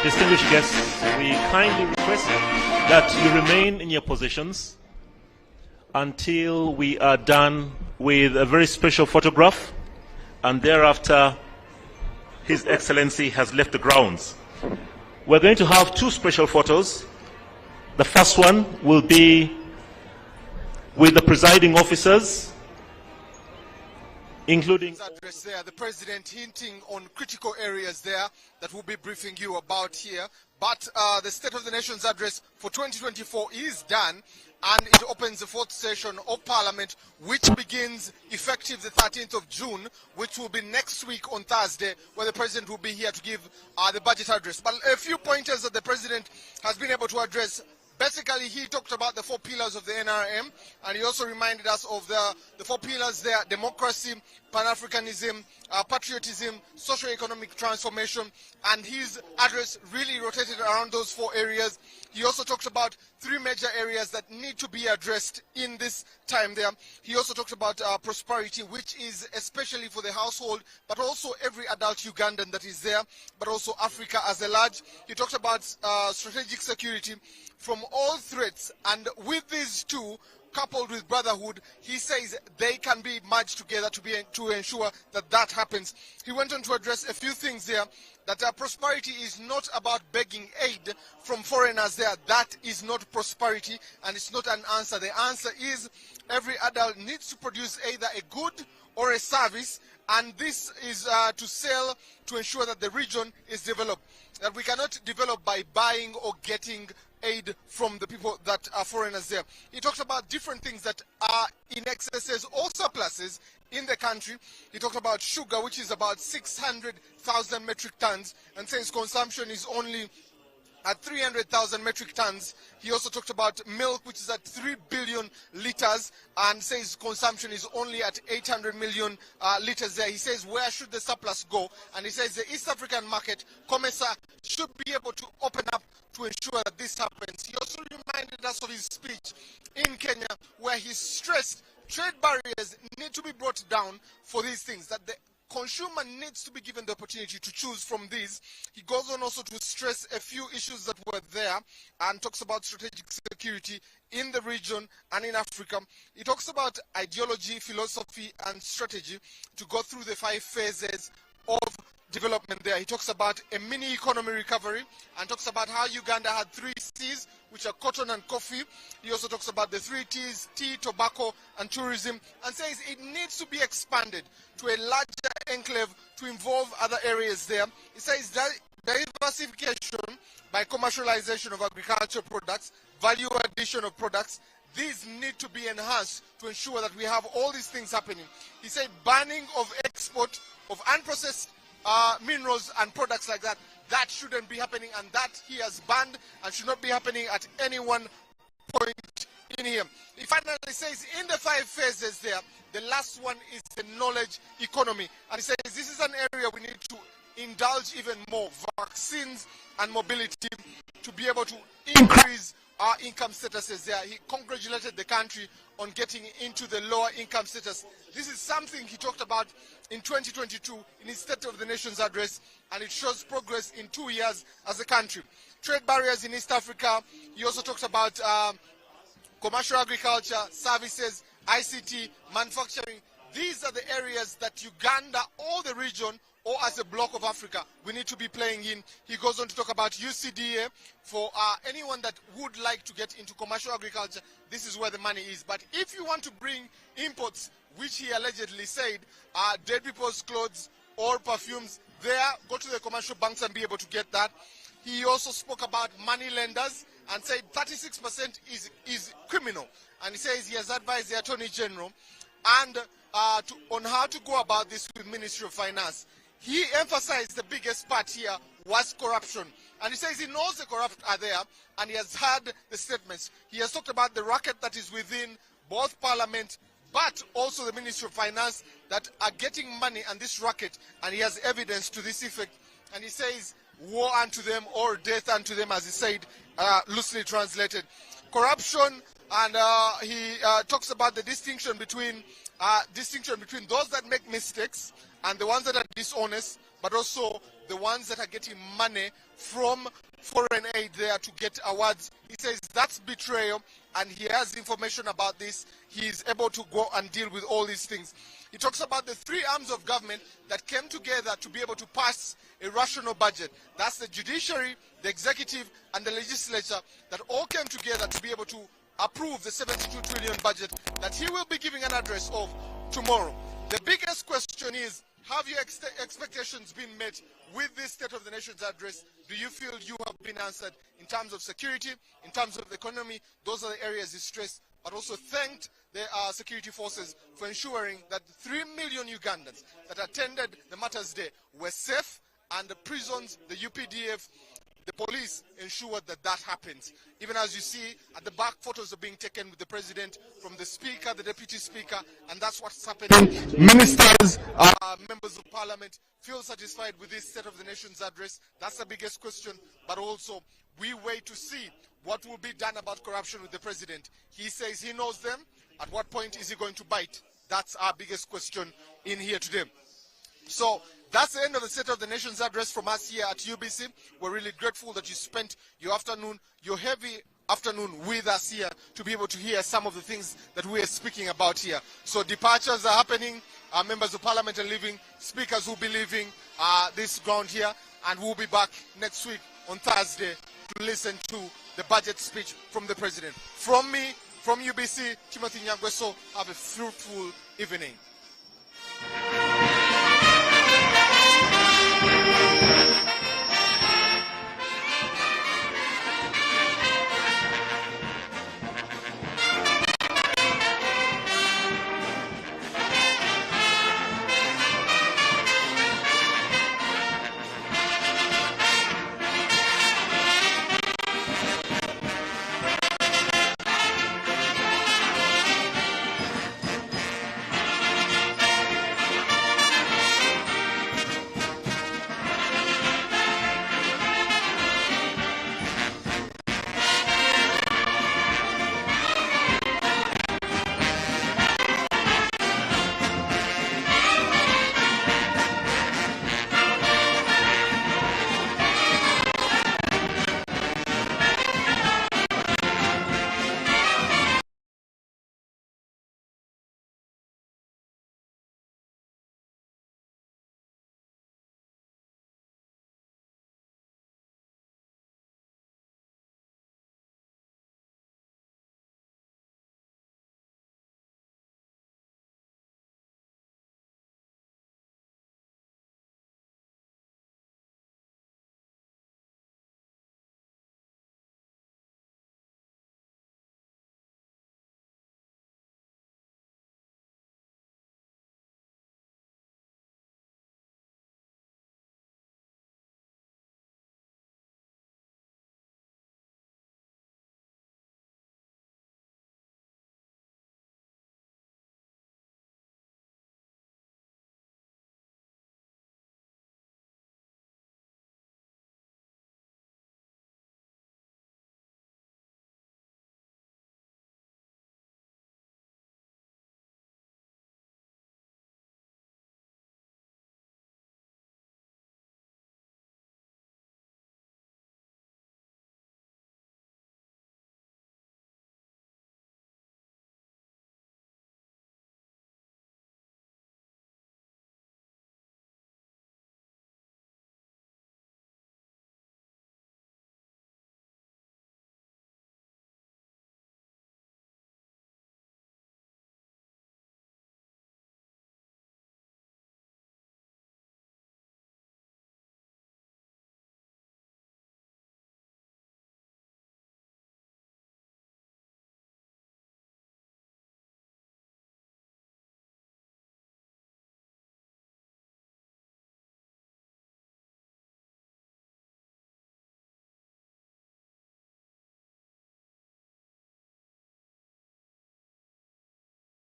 Distinguished guests, we kindly request that you remain in your positions until we are done with a very special photograph, and thereafter His Excellency has left the grounds. We're going to have two special photos. The first one will be with the presiding officers, including address there, the president hinting on critical areas there that we'll be briefing you about here. But the State of the Nation's address for 2024 is done, and it opens the fourth session of Parliament, which begins effective the 13th of June, which will be next week on Thursday, where the president will be here to give the budget address. But a few pointers that the president has been able to address. Basically, he talked about the four pillars of the NRM, and he also reminded us of the four pillars there: democracy, Pan-Africanism, patriotism, socio-economic transformation, and his address really rotated around those four areas. He also talked about three major areas that need to be addressed in this time there. He also talked about prosperity, which is especially for the household, but also every adult Ugandan that is there, but also Africa as a large. He talked about strategic security from all threats, and with these two, coupled with brotherhood, he says they can be merged together to ensure that that happens. He went on to address a few things there, that prosperity is not about begging aid from foreigners there. That is not prosperity, and it's not an answer. The answer is every adult needs to produce either a good or a service, and this is to sell to ensure that the region is developed. That we cannot develop by buying or getting aid from the people that are foreigners there. He talked about different things that are in excesses or surpluses in the country. He talked about sugar, which is about 600,000 metric tons, and says consumption is only at 300,000 metric tons. He also talked about milk, which is at 3 billion liters, and says consumption is only at 800 million liters there. He says, where should the surplus go? And he says the East African market, COMESA, should be able to open up to ensure that this happens. He also reminded us of his speech in Kenya, where he stressed trade barriers need to be brought down for these things, that the consumer needs to be given the opportunity to choose from these. He goes on also to stress a few issues that were there and talks about strategic security in the region and in Africa. He talks about ideology, philosophy, and strategy to go through the 5 phases of development there. He talks about a mini economy recovery and talks about how Uganda had 3 C's, which are cotton and coffee. He also talks about the 3 T's, tea, tobacco, and tourism, and says it needs to be expanded to a larger enclave to involve other areas there. He says that diversification by commercialization of agricultural products, value addition of products, these need to be enhanced to ensure that we have all these things happening. He said banning of export of unprocessed minerals and products like that, that shouldn't be happening, and that he has banned and should not be happening at any one point in here. He finally says in the 5 phases there, the last one is the knowledge economy, and he says this is an area we need to indulge even more, vaccines and mobility, to be able to increase our income statuses there. He congratulated the country on getting into the lower income status. This is something he talked about in 2022 in his State of the Nation's address, and it shows progress in 2 years as a country. Trade barriers in East Africa. He also talked about commercial agriculture, services, ICT, manufacturing. These are the areas that Uganda or the region or as a bloc of Africa we need to be playing in. He goes on to talk about UCDA for anyone that would like to get into commercial agriculture. This is where the money is. But if you want to bring imports, which he allegedly said are dead people's clothes or perfumes, there, go to the commercial banks and be able to get that. He also spoke about money lenders and said 36% is criminal. And he says he has advised the Attorney General and on how to go about this with Ministry of Finance. He emphasized the biggest part here was corruption. And he says he knows the corrupt are there, and he has heard the statements. He has talked about the racket that is within both Parliament, but also the Ministry of Finance that are getting money and this racket, and he has evidence to this effect. And he says, war unto them or death unto them, as he said, loosely translated. Corruption, and he talks about the distinction between those that make mistakes and the ones that are dishonest, but also the ones that are getting money from foreign aid there to get awards. He says that's betrayal, and he has information about this. He is able to go and deal with all these things. He talks about the three arms of government that came together to be able to pass a rational budget. That's the judiciary, the executive, and the legislature that all came together to be able to approve the 72 trillion budget that he will be giving an address of tomorrow. The biggest question is, have your expectations been met with this State of the Nation's address? Do you feel you have been answered in terms of security, in terms of the economy? Those are the areas he stressed, but also thanked the security forces for ensuring that the 3 million Ugandans that attended the Matters Day were safe, and the prisons, the UPDF, the police ensured that that happens. Even as you see at the back, photos are being taken with the president, from the speaker, the deputy speaker, and that's what's happening. Ministers, members of parliament feel satisfied with this State of the Nation's address. That's the biggest question, but also we wait to see what will be done about corruption with the president. He says he knows them. At what point is he going to bite? That's our biggest question in here today. So that's the end of the State of the Nation's address from us here at UBC. We're really grateful that you spent your afternoon, your heavy afternoon with us here to be able to hear some of the things that we are speaking about here. So departures are happening, members of parliament are leaving, speakers will be leaving this ground here, and we'll be back next week on Thursday to listen to the budget speech from the president. From me, from UBC, Timothy Nyangweso, have a fruitful evening.